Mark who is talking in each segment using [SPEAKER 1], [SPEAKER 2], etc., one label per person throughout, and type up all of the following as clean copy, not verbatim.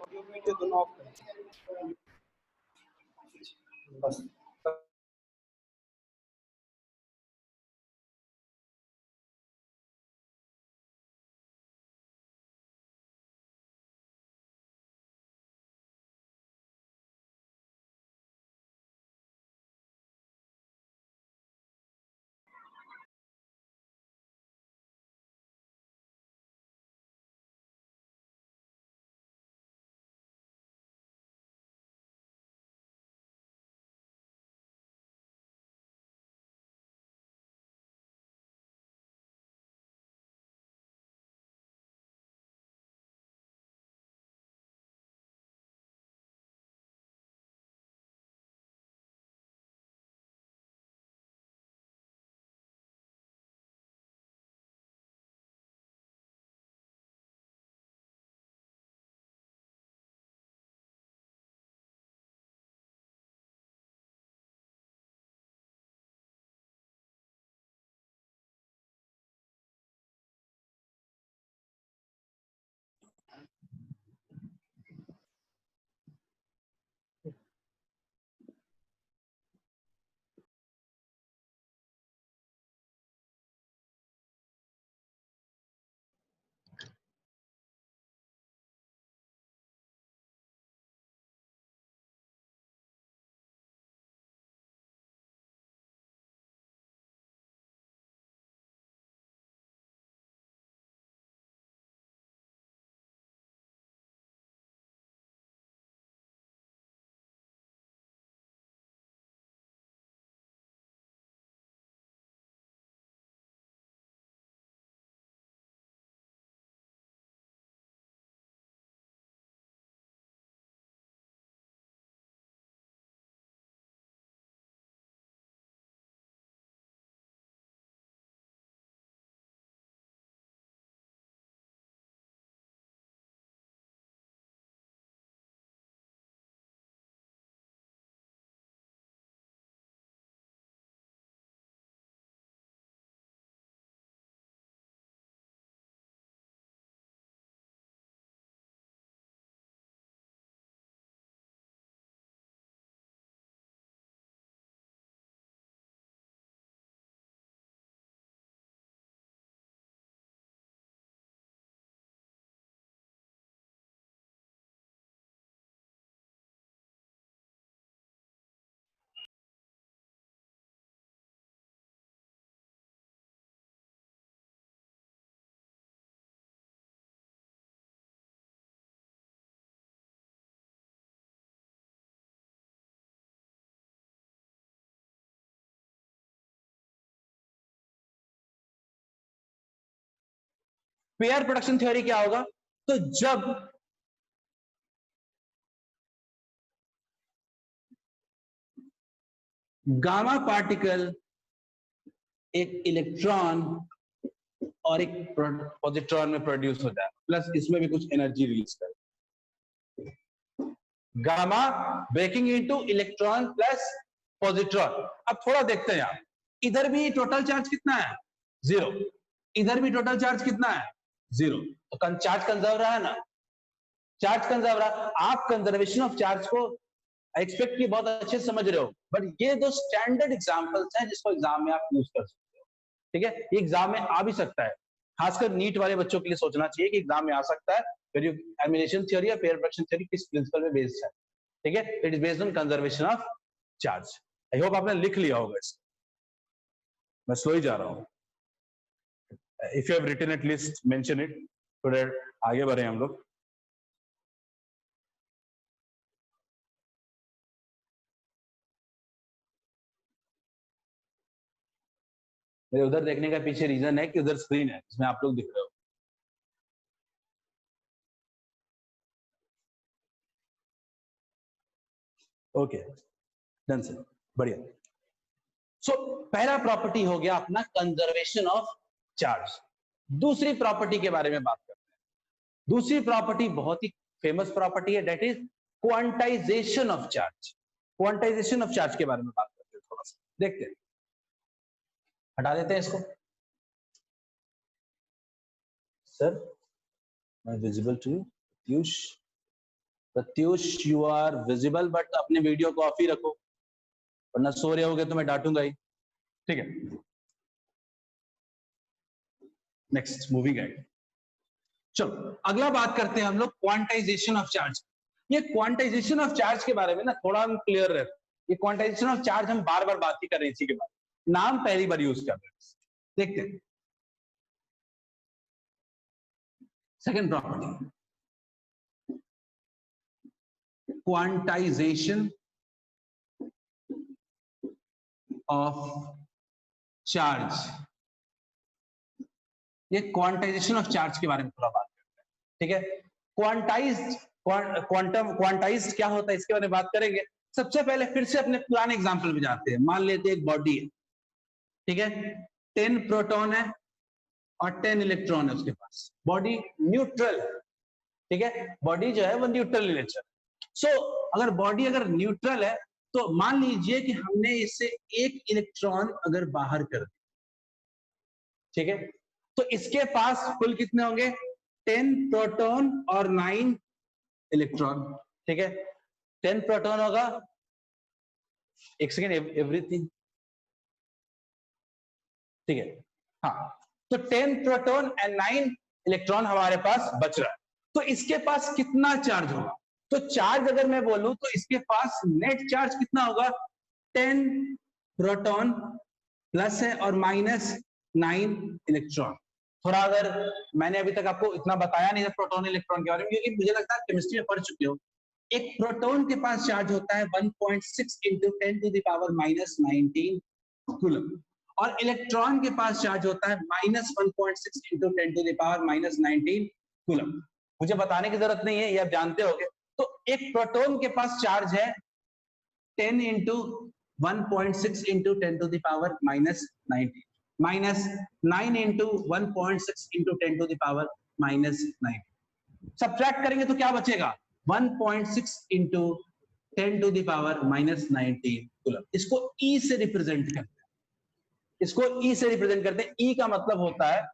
[SPEAKER 1] Audio video दोनों of करें बस।
[SPEAKER 2] पेयर प्रोडक्शन थ्योरी क्या होगा? तो जब गामा पार्टिकल एक इलेक्ट्रॉन और एक पॉजिट्रॉन में प्रोड्यूस हो जाए, प्लस इसमें भी कुछ एनर्जी रिलीज करे, gamma breaking into electron plus positron. अब थोड़ा देखते हैं आप, इधर भी टोटल चार्ज कितना है? 0। इधर भी टोटल चार्ज कितना है? 0। तो चार्ज कंजर्व रहा है ना, चार्ज कंजर्व रहा। आप कंजर्वेशन ऑफ चार्ज को एक्सपेक्ट की बहुत अच्छे से समझ रहे हो, बट ये दो स्टैंडर्ड एग्जांपल्स हैं जिसको एग्जाम में आप यूज कर सकते हो। ठीक है, ये एग्जाम में आ भी सकता है, खासकर नीट वाले बच्चों के लिए सोचना चाहिए कि एग्जाम में आ सकता है। एमिनेशन थ्योरी या पेयर प्रोडक्शन थ्योरी किस प्रिंसिपल में बेस्ड है? ठीक है, it is based on conservation of charge. I hope आपने लिख लिया होगा इसको, मैं स्लो ही जा रहा हूँ। If you have written at least mention it, थोड़े आगे बढ़े हम लोग। मेरे उधर देखने का पीछे रीजन है कि उधर स्क्रीन है जिसमें आप लोग दिख रहे हो। ओके, डन सर, बढ़िया। सो पहला प्रॉपर्टी हो गया अपना कंजर्वेशन ऑफ चार्ज। दूसरी प्रॉपर्टी के बारे में बात करते हैं। दूसरी प्रॉपर्टी बहुत ही फेमस प्रॉपर्टी है, that is quantization of charge. Quantization of charge के बारे में बात करते हैं, थोड़ा सा देखते हैं। हटा देते हैं इसको। Sir, am I visible to you? Piyush, Pratyush you are visible but अपने वीडियो को ऑफ ही रखो, वरना सो रहे होगे तो मैं डांटूंगा ही। ठीक है, नेक्स्ट मूविंग है। चलो अगला बात करते हैं हम लोग क्वांटाइजेशन ऑफ चार्ज। ये क्वांटाइजेशन ऑफ चार्ज के बारे में ना थोड़ा हम क्लियर रहे। ये क्वांटाइजेशन ऑफ चार्ज हम बार बार बात ही कर रहे हैं, इसी के बारे में नाम पहली बार यूज कर रहे हैं। देखते हैं second property, quantization of charge. ये क्वांटाइजेशन ऑफ चार्ज के बारे में थोड़ा बात करते हैं। ठीक है, क्वांटाइज्ड क्या होता है इसके बारे में बात करेंगे। सबसे पहले फिर से अपने पुराने एग्जांपल में जाते हैं। मान लेते हैं एक बॉडी है, ठीक है, 10 प्रोटॉन है और 10 इलेक्ट्रॉन है उसके पास। बॉडी न्यूट्रल, ठीक है, बॉडी जो है वो न्यूट्रल नेचर। सो अगर बॉडी अगर न्यूट्रल है तो मान लीजिए कि हमने इससे एक इलेक्ट्रॉन अगर बाहर कर दिया, ठीक है, तो इसके पास कुल कितने होंगे? 10 प्रोटॉन और 9 इलेक्ट्रॉन। ठीक है, 10 प्रोटॉन होगा, एक सेकेंड, एवरीथिंग, ठीक है, हाँ, तो 10 प्रोटॉन एंड 9 इलेक्ट्रॉन हमारे पास बच रहा है। तो इसके पास कितना चार्ज होगा? तो चार्ज अगर मैं बोलूं तो इसके पास नेट चार्ज कितना होगा? 10 प्रोटॉन प्लस है और माइनस 9 इलेक्ट्रॉन। थोड़ा अगर मैंने अभी तक आपको इतना बताया नहीं था प्रोटॉन इलेक्ट्रॉन के बारे में, क्योंकि मुझे लगता है केमिस्ट्री में पढ़ चुके हो। एक प्रोटॉन के पास चार्ज होता है 1.6 into 10 to the power minus 19 coulomb, और इलेक्ट्रॉन के पास चार्ज होता है minus 1.6 into 10 to the power minus 19 coulomb. मुझे बताने की जरूरत नहीं है, ये आप जानते होंगे। तो एक प्रोटॉन के पास चार्ज है 10 into 1.6 into 10 to the power minus 19 minus 9 into 1.6 into 10 to the power minus 9। Subtract करेंगे तो क्या बचेगा? 1.6 into 10 to the power minus 19 coulomb. इसको ई से रिप्रेजेंट करते हैं, इसको ई से रिप्रेजेंट करते हैं। ई का मतलब होता है,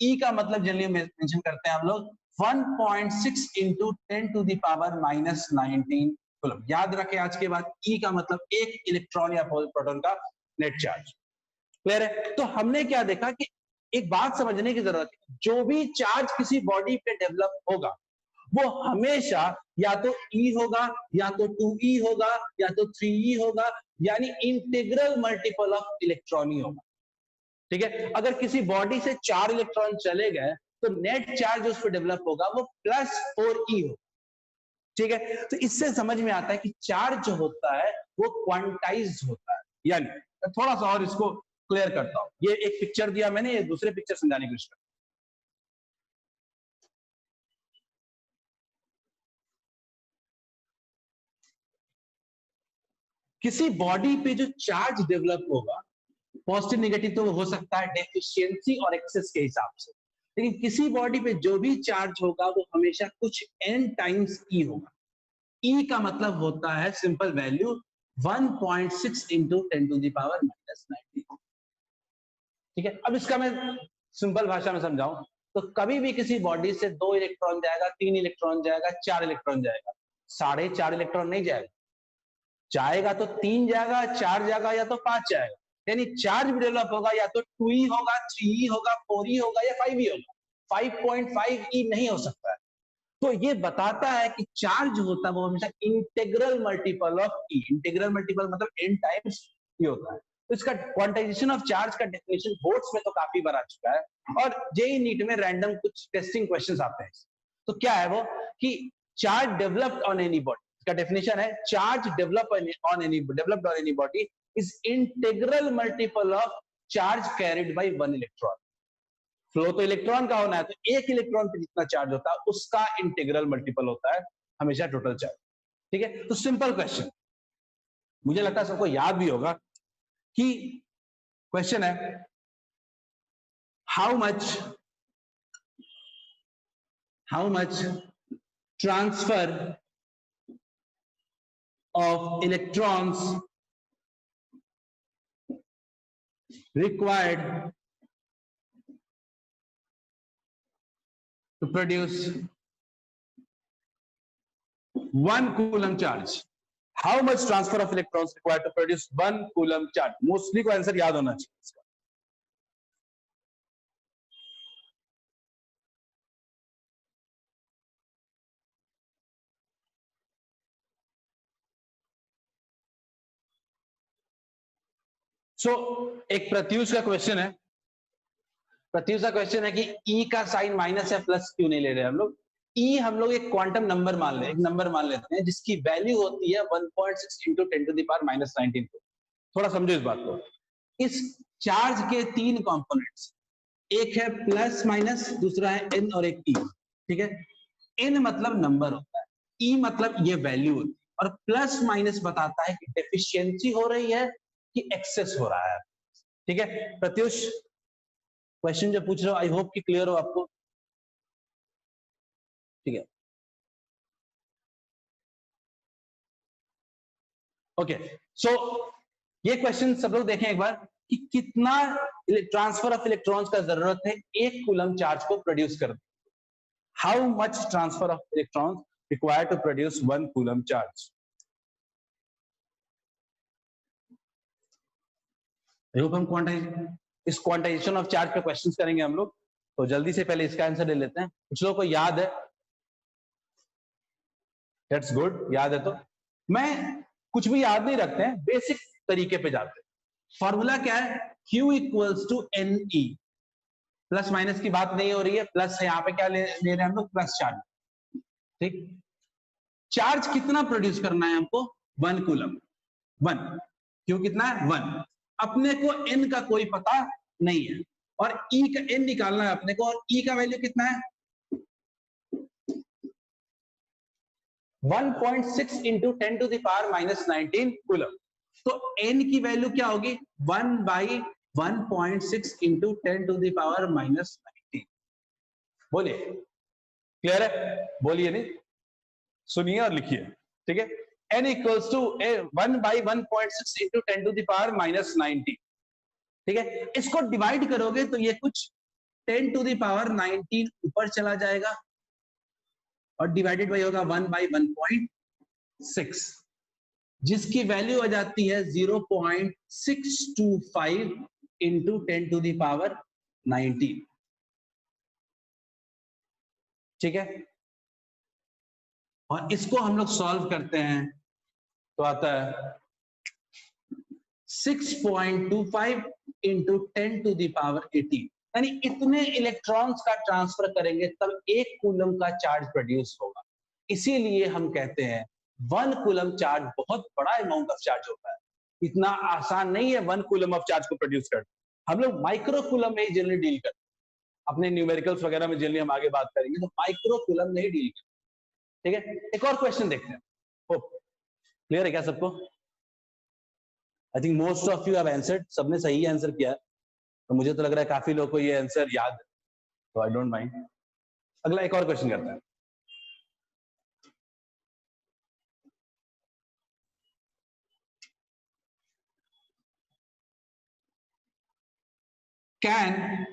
[SPEAKER 2] ई का मतलब जनरली मेंशन करते हैं हम लोग 1.6 into 10 to the power minus 19 coulomb. याद रखें आज के बाद, ई का मतलब एक इलेक्ट्रॉन या प्रोटॉन का नेट चार्ज। क्लियर है? तो हमने क्या देखा कि एक बात समझने की जरूरत है, जो भी चार्ज किसी बॉडी पे डेवलप होगा वो हमेशा या तो ई होगा, या तो 2e होगा, या तो 3e होगा, यानी इंटीग्रल मल्टीपल ऑफ इलेक्ट्रॉन ही होगा। ठीक है, अगर किसी बॉडी से 4 इलेक्ट्रॉन चले गए तो नेट चार्ज उस पर डेवलप होगा वो +4e होगा। ठीक है, तो इससे समझ में आता है कि चार्ज जो होता है वो क्वांटाइज्ड होता है। यानी थोड़ा सा और इसको क्लियर करता हूं, ये एक पिक्चर दिया मैंने, ये दूसरे पिक्चर समझाने की कोशिश करता हूं। किसी बॉडी पे जो चार्ज डेवलप होगा, पॉजिटिव नेगेटिव तो हो सकता है डेफिशिएंसी और एक्सेस के हिसाब से, लेकिन किसी बॉडी पे जो भी चार्ज होगा वो हमेशा कुछ n टाइम्स ई होगा। ई का मतलब होता है simple value 1.6 into 10 to the power minus 19। ठीक है, अब इसका मैं सिंपल भाषा में समझाऊं तो कभी भी किसी बॉडी से 2 इलेक्ट्रॉन जाएगा, 3 इलेक्ट्रॉन जाएगा, 4 इलेक्ट्रॉन जाएगा, 4.5 इलेक्ट्रॉन नहीं जाएगा। जाएगा तो 3 जाएगा, 4 जाएगा, या तो 5 जाएगा। यानी चार्ज भी डेवलप होगा या तो 2e होगा, 3e होगा, 4e होगा या 5e होगा। 5.5e नहीं हो सकता है। तो ये बताता है कि चार्ज होता है वो हमेशा integral multiple of E. Integral multiple मतलब n टाइम्स ई होता है। तो इसका क्वांटाइजेशन ऑफ चार्ज का डेफिनेशन बोर्ड्स में तो काफी बार आ चुका है, और जेईई नीट में रैंडम कुछ टेस्टिंग क्वेश्चंस आते हैं। तो क्या है वो कि charge developed on any body, इसका डेफिनेशन है charge developed on any body is integral multiple of charge carried by 1 electron. Flow तो इलेक्ट्रॉन का होना है, तो एक इलेक्ट्रॉन पे जितना चार्ज होता है उसका इंटीग्रल मल्टीपल होता है हमेशा टोटल चार्ज। ठीक है, तो सिंपल क्वेश्चन, मुझे लगता है सबको याद भी होगा कि क्वेश्चन है how much transfer of electrons required to produce 1 coulomb charge, how much transfer of electrons required to produce 1 coulomb charge? Mostly को आंसर याद होना चाहिए इसका। एक प्रत्युष का क्वेश्चन है, प्रत्युष का क्वेश्चन है कि ई का साइन माइनस या प्लस क्यों नहीं ले रहे हम लोग? ई हम लोग एक क्वांटम नंबर मान ले, एक नंबर मान लेते हैं जिसकी वैल्यू होती है 1.6 into 10 to the power minus 19। थोड़ा समझो इस बात को। इस चार्ज के 3 कंपोनेंट्स, एक है प्लस माइनस, दूसरा है एन और एक ई। ठीक है, एन मतलब नंबर होता है, ई मतलब ये वैल्यू होती है, और प्लस माइनस बताता है कि डेफिशिएंसी हो रही है कि एक्सेस हो रहा है। ठीक है प्रत्युष, क्वेश्चन जो पूछ रहे हो आई होप कि क्लियर हो आपको। ठीक है, ओके। सो ये क्वेश्चन सब लोग देखें एक बार कि कितना ट्रांसफर ऑफ इलेक्ट्रॉन्स का जरूरत है 1 कूलम चार्ज को प्रोड्यूस करने। How much transfer of electrons required to produce 1 coulomb charge? हम इस क्वांटाइजेशन ऑफ चार्ज पे क्वेश्चंस करेंगे हम लोग, तो जल्दी से पहले इसका आंसर ले लेते हैं। कुछ लोगों को याद है? दैट्स गुड, याद है। तो मैं कुछ भी याद नहीं रखते हैं, बेसिक तरीके पे जाते हैं। फॉर्मूला क्या है? Q equals to N E. Plus minus की बात नहीं हो रही है, प्लस है, यहाँ पे क्या ले रहे हैं हम लोग? Plus charge. ठीक, चार्ज कितना प्रोड्यूस करना है हमको? 1 कूलम। 1, क्यों कितना है? 1। अपने को n का कोई पता नहीं है, और e का n निकालना है अपने को, और e का वैल्यू कितना है? 1.6 into 10 to the power minus 19 coulomb. तो n की वैल्यू क्या होगी? 1 by 1.6 into 10 to the power minus 19। बोलिए, क्लियर है? बोलिए नहीं, सुनिए और लिखिए। ठीक है, n equals to 1 by 1.6 into 10 to the power minus 19। ठीक है, इसको डिवाइड करोगे तो ये कुछ 10 टू द पावर 19 ऊपर चला जाएगा, और डिवाइडेड बाई होगा 1 बाई 1.6, जिसकी वैल्यू आ जाती है 0.625 इंटू 10 टू द पावर 19। ठीक है, और इसको हम लोग सॉल्व करते हैं तो आता है 6.25 इंटू 10 टू द पावर 18। यानी इतने इलेक्ट्रॉन्स का ट्रांसफर करेंगे तब 1 कूलम का चार्ज प्रोड्यूस होगा। इसीलिए हम कहते हैं 1 कूलम चार्ज बहुत बड़ा अमाउंट ऑफ चार्ज होता है। इतना आसान नहीं है 1 कूलम ऑफ चार्ज को प्रोड्यूस करना। हम लोग माइक्रो कूलम में ही जनरली डील करते हैं, अपने न्यूमेरिकल्स वगैरह में जनरली हम आगे बात करेंगे, तो माइक्रो कूलम में ही डील करते हैं। ठीक है, एक और क्वेश्चन देखते हैं। होप क्लियर है क्या सबको? I think most of you have answered, सबने सही आंसर किया है, तो मुझे तो लग रहा है काफी लोगों को ये आंसर याद है, तो आई डोंट माइंड। अगला एक और क्वेश्चन करते हैं। Can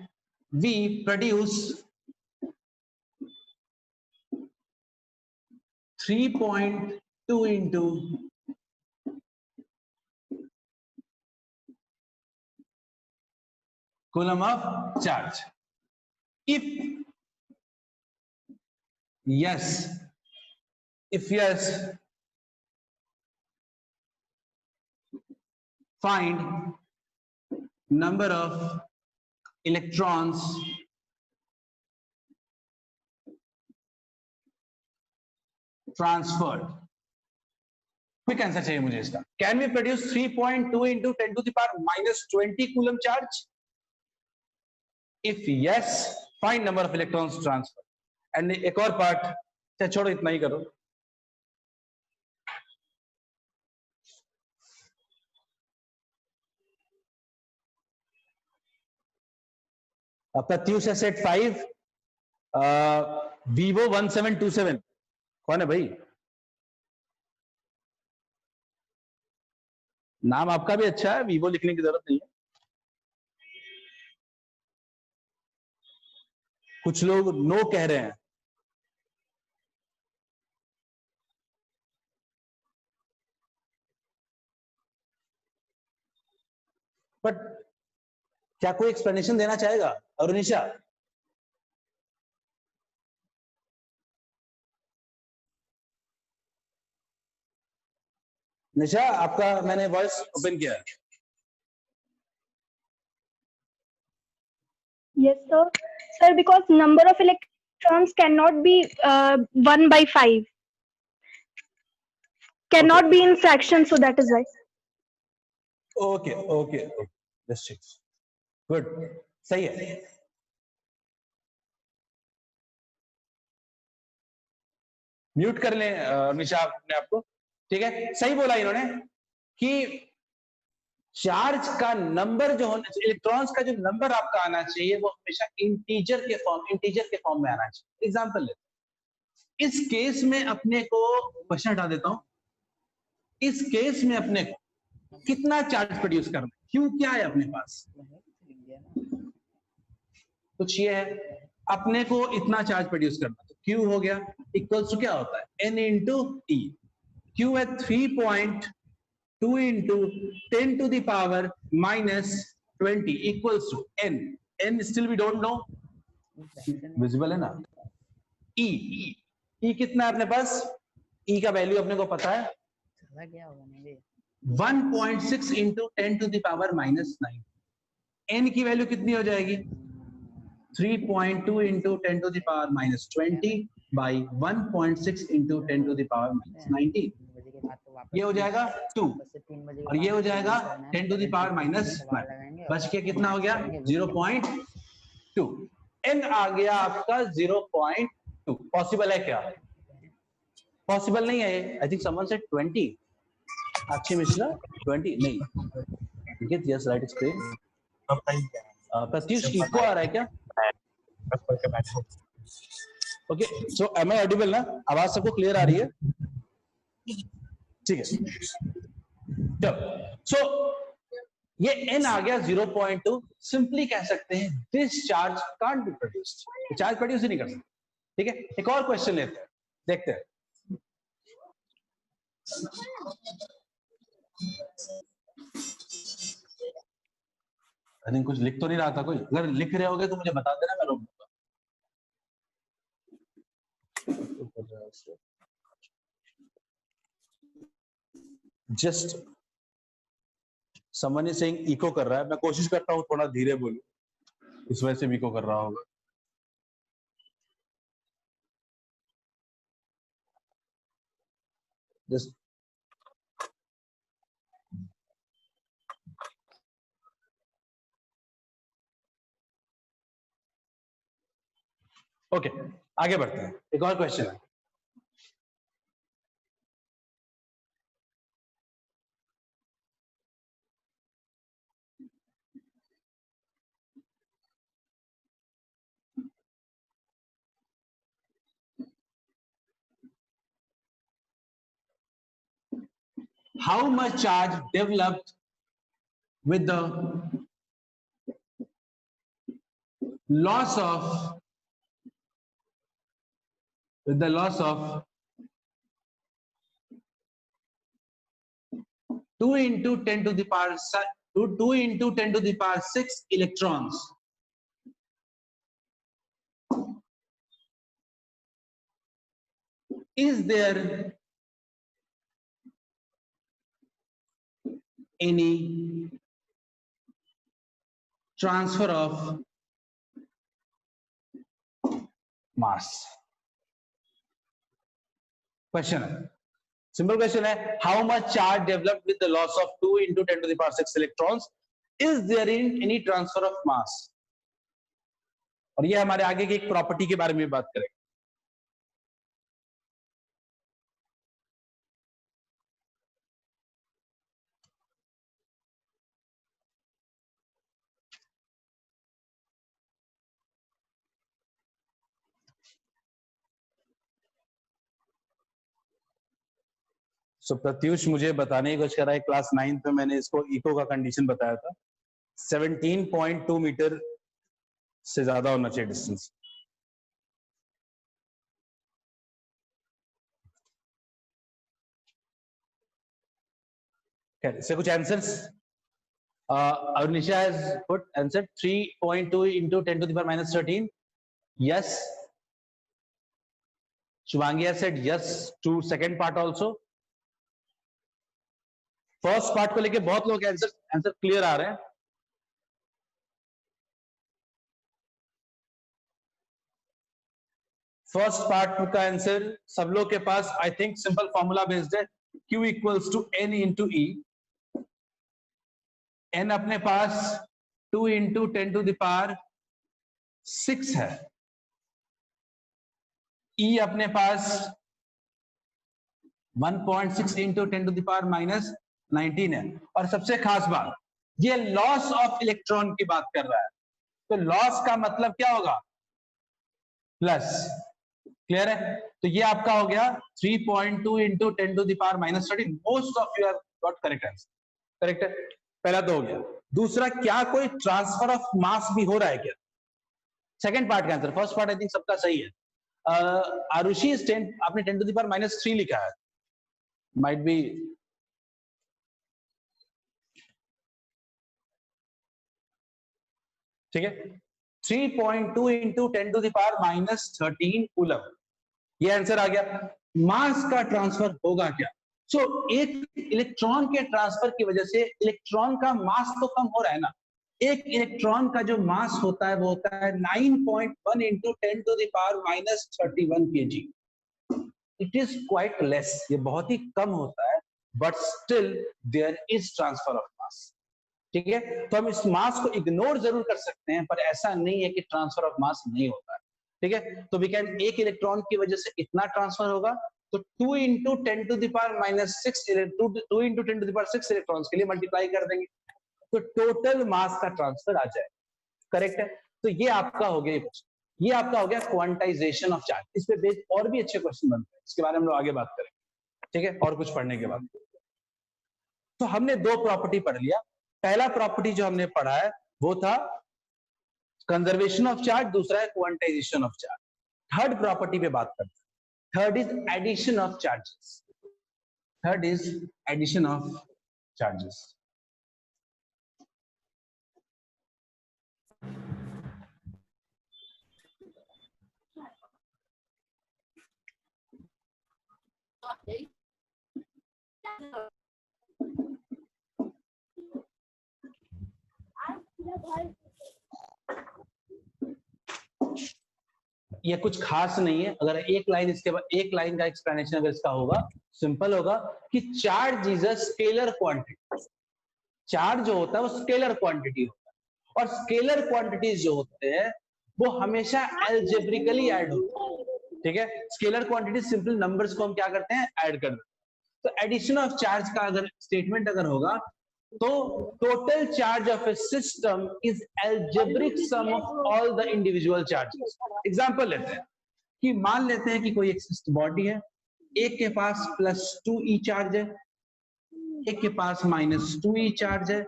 [SPEAKER 2] we produce 3.2 into coulomb of charge? If yes, find number of electrons transferred. Quick answer चाहिए मुझे इसका। Can we produce 3.2 into 10 to the power minus 20 coulomb charge? If yes, find number of electrons transfer. And एक और part, छोड़ो इतना ही करो। प्रत्युष है set 5, Vivo 1727। कौन है भाई? नाम आपका भी अच्छा है, Vivo लिखने की जरूरत नहीं है। कुछ लोग नो कह रहे हैं। बट क्या कोई एक्सप्लेनेशन देना चाहेगा? अरुणिशा? निशा, आपका मैंने वॉइस ओपन किया है।
[SPEAKER 3] Yes, sir. Sir, because number of electrons cannot be 1 by 5. Cannot be in fraction, so that is why.
[SPEAKER 2] Okay okay okay, good, सही है। म्यूट कर लें निशा अपने आपको, ठीक है। सही बोला इन्होंने कि चार्ज का नंबर जो होना चाहिए, इलेक्ट्रॉन्स का जो नंबर आपका आना चाहिए वो हमेशा इंटीजर के फॉर्म में आना चाहिए। एग्जांपल लेते हैं, इस केस में अपने को क्वेश्चन हटा देता हूं, इस केस में अपने को कितना चार्ज प्रोड्यूस करना है, क्यों क्या है अपने पास, कुछ ये है, अपने को इतना चार्ज प्रोड्यूस करना, तो Q हो गया इक्वल्स टू क्या होता है N इंटू T। Q है 3.2 into 10 to the power -20 equals to N। N still we don't know, visible है ना। E कितना है अपने पास, E का वैल्यू अपने को पता है 1.6 into 10 to the power -9। N की वैल्यू कितनी हो जाएगी 3.2 into 10 to the power -20 by 1.6 into 10 to the power -19। ये हो जाएगा 2 और ये हो जाएगा 10 to the power -1। बच के कितना हो गया 0.2। n आ गया आपका 0.2। पॉसिबल है क्या? पॉसिबल नहीं है। I think someone said 20। अच्छी मिश्रा 20 नहीं। Yes right screen. Pratyush echo आ रहा है क्या? Okay, so am I audible ना? आवाज सबको क्लियर आ रही है? ठीक है, चलो। सो ये n आ गया 0.2। सिंपली कह सकते हैं this charge can't be produced, charge produce ही नहीं कर सकते। ठीक है, एक और क्वेश्चन लेते हैं, देखते हैं। आई थिंक कुछ लिख तो नहीं रहा था कोई, अगर लिख रहे होगे तो मुझे बता देना, मैं रोक दूंगा। Just someone is saying echo कर रहा है, मैं कोशिश करता हूँ थोड़ा धीरे बोलूं, इस वजह से भी इको कर रहा होगा। जस्ट ओके, आगे बढ़ते हैं। एक और क्वेश्चन है। How much charge developed with the loss of 2 into 10 to the power 2 into 10 to the power 6 electrons is there any transfer of mass? Question है, सिंपल क्वेश्चन है, how much charge developed with the loss of 2 into 10 to the power 6 electrons, is there in any transfer of mass? और ये हमारे आगे की एक property के बारे में बात करेंगे। सो प्रत्युष मुझे बताने की कोशिश कर रहा है, क्लास 9th में मैंने इसको इको का कंडीशन बताया था, 17.2 मीटर से ज्यादा होना चाहिए डिस्टेंस। इससे कुछ answers Anisha has put answer 3.2 into 10 to the power minus 13. Yes. Shubhangi has said yes to second part also. First part को लेके बहुत लोग आंसर क्लियर आ रहे हैं. फर्स्ट पार्ट का आंसर सब लोग के पास I think simple formula based है. Q equals to N into E. N अपने पास 2 इंटू 10 टू द पावर 6 है. E अपने पास 1.6 into 10 to the power minus 19 है. और सबसे खास बात, ये लॉस ऑफ इलेक्ट्रॉन की बात कर रहा है, तो लॉस का मतलब क्या होगा? प्लस. क्लियर है? तो ये आपका हो गया 3.2 into 10 to the power minus 13. Most of you have got correct answer. Correct है, पहला तो हो गया. दूसरा, क्या कोई ट्रांसफर ऑफ मास भी हो रहा है क्या? सेकंड पार्ट का answer. First part I think सबका सही है. आरुषि आपने 10 टू द पावर माइनस 3 लिखा है. माइट बी ठीक है. 3.2 into 10 to the power minus 13 coulomb. ये आंसर आ गया. मास का ट्रांसफर होगा क्या? सो एक इलेक्ट्रॉन के ट्रांसफर की वजह से इलेक्ट्रॉन का मास तो कम हो रहा है ना. एक इलेक्ट्रॉन का जो मास होता है वो होता है 9.1 into 10 to the power minus 31 kg. It is quite less. ये बहुत ही कम होता है, but still there is transfer of mass. ठीक है, तो हम इस मास को इग्नोर जरूर कर सकते हैं, पर ऐसा नहीं है कि ट्रांसफर ऑफ मास नहीं होता है. ठीक है, तो वी कैन, एक इलेक्ट्रॉन की वजह से इतना ट्रांसफर होगा, तो 2 into 10 to the power minus 6 2 into 10 to the power 6 electrons के लिए मल्टीप्लाई कर देंगे, तो टोटल मास का ट्रांसफर आ जाए. करेक्ट है. तो ये आपका हो गया, ये आपका हो गया क्वांटाइजेशन ऑफ चार्ज. इस पे बेस्ड और भी अच्छे क्वेश्चन बनते हैं, इसके बारे में हम लोग आगे बात करेंगे. ठीक है, और कुछ पढ़ने के बाद. तो हमने दो प्रॉपर्टी पढ़ लिया. पहला प्रॉपर्टी जो हमने पढ़ा है वो था कंजर्वेशन ऑफ चार्ज, दूसरा है quantization of charge. Third property पे बात करते हैं. Third is addition of charges. Third is addition of charges. ये कुछ खास नहीं है. अगर एक लाइन इसके बाद, एक लाइन का एक्सप्लेनेशन अगर इसका होगा, सिंपल होगा कि charge is a scalar quantity. Charge जो होता है वो स्केलर क्वांटिटी होता है, और स्केलर क्वांटिटीज जो होते हैं वो हमेशा एल्जेब्रिकली ऐड होते हैं. ठीक है, स्केलर क्वांटिटी सिंपल नंबर्स को हम क्या करते हैं, ऐड कर देते हैं. तो एडिशन ऑफ चार्ज का अगर स्टेटमेंट अगर होगा, तो total charge of A system is algebraic sum of all the individual charges. Example लेते हैं कि मान लेते हैं कि कोई एक बॉडी है, एक के पास +2e चार्ज है, एक के पास -2e चार्ज है,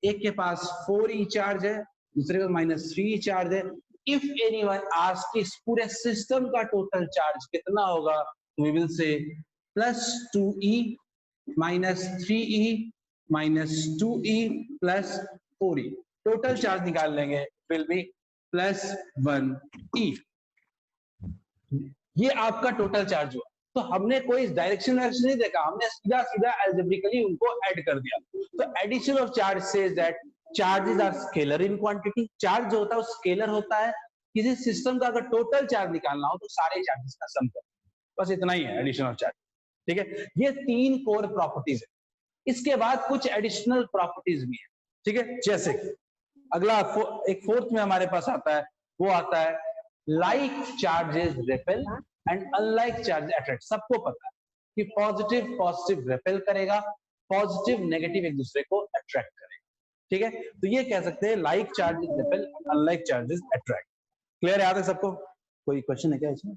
[SPEAKER 2] एक के पास 4e चार्ज है, दूसरे का -3e चार्ज है. इफ एनीवन आस्क्ड इस पूरे सिस्टम का टोटल चार्ज कितना होगा, we will say +2e -3e -2e +4e. Total charge निकाल लेंगे, विल बी +1e. ये आपका टोटल चार्ज हुआ. तो हमने कोई डायरेक्शन नहीं देखा, हमने सीधा सीधा एल्जेब्रिकली उनको ऐड कर दिया. तो addition of charge says that charges are scalar in quantity. Charge जो होता है वो स्केलर होता है. किसी सिस्टम का अगर टोटल चार्ज निकालना हो तो सारे चार्जेस का सम करो. बस इतना ही है एडिशन ऑफ चार्ज. ठीक है, ये 3 कोर प्रॉपर्टीज है. इसके बाद कुछ एडिशनल प्रॉपर्टीज भी है. ठीक है, जैसे अगला एक फोर्थ में हमारे पास आता है, वो आता है like charges repel and unlike charge attract. सबको पता है कि पॉजिटिव रिपेल करेगा, पॉजिटिव नेगेटिव एक दूसरे को अट्रैक्ट करेगा. ठीक है, तो ये कह सकते हैं like charges repel, unlike charges attract. Clear है? याद है सबको? कोई क्वेश्चन है क्या इसमें?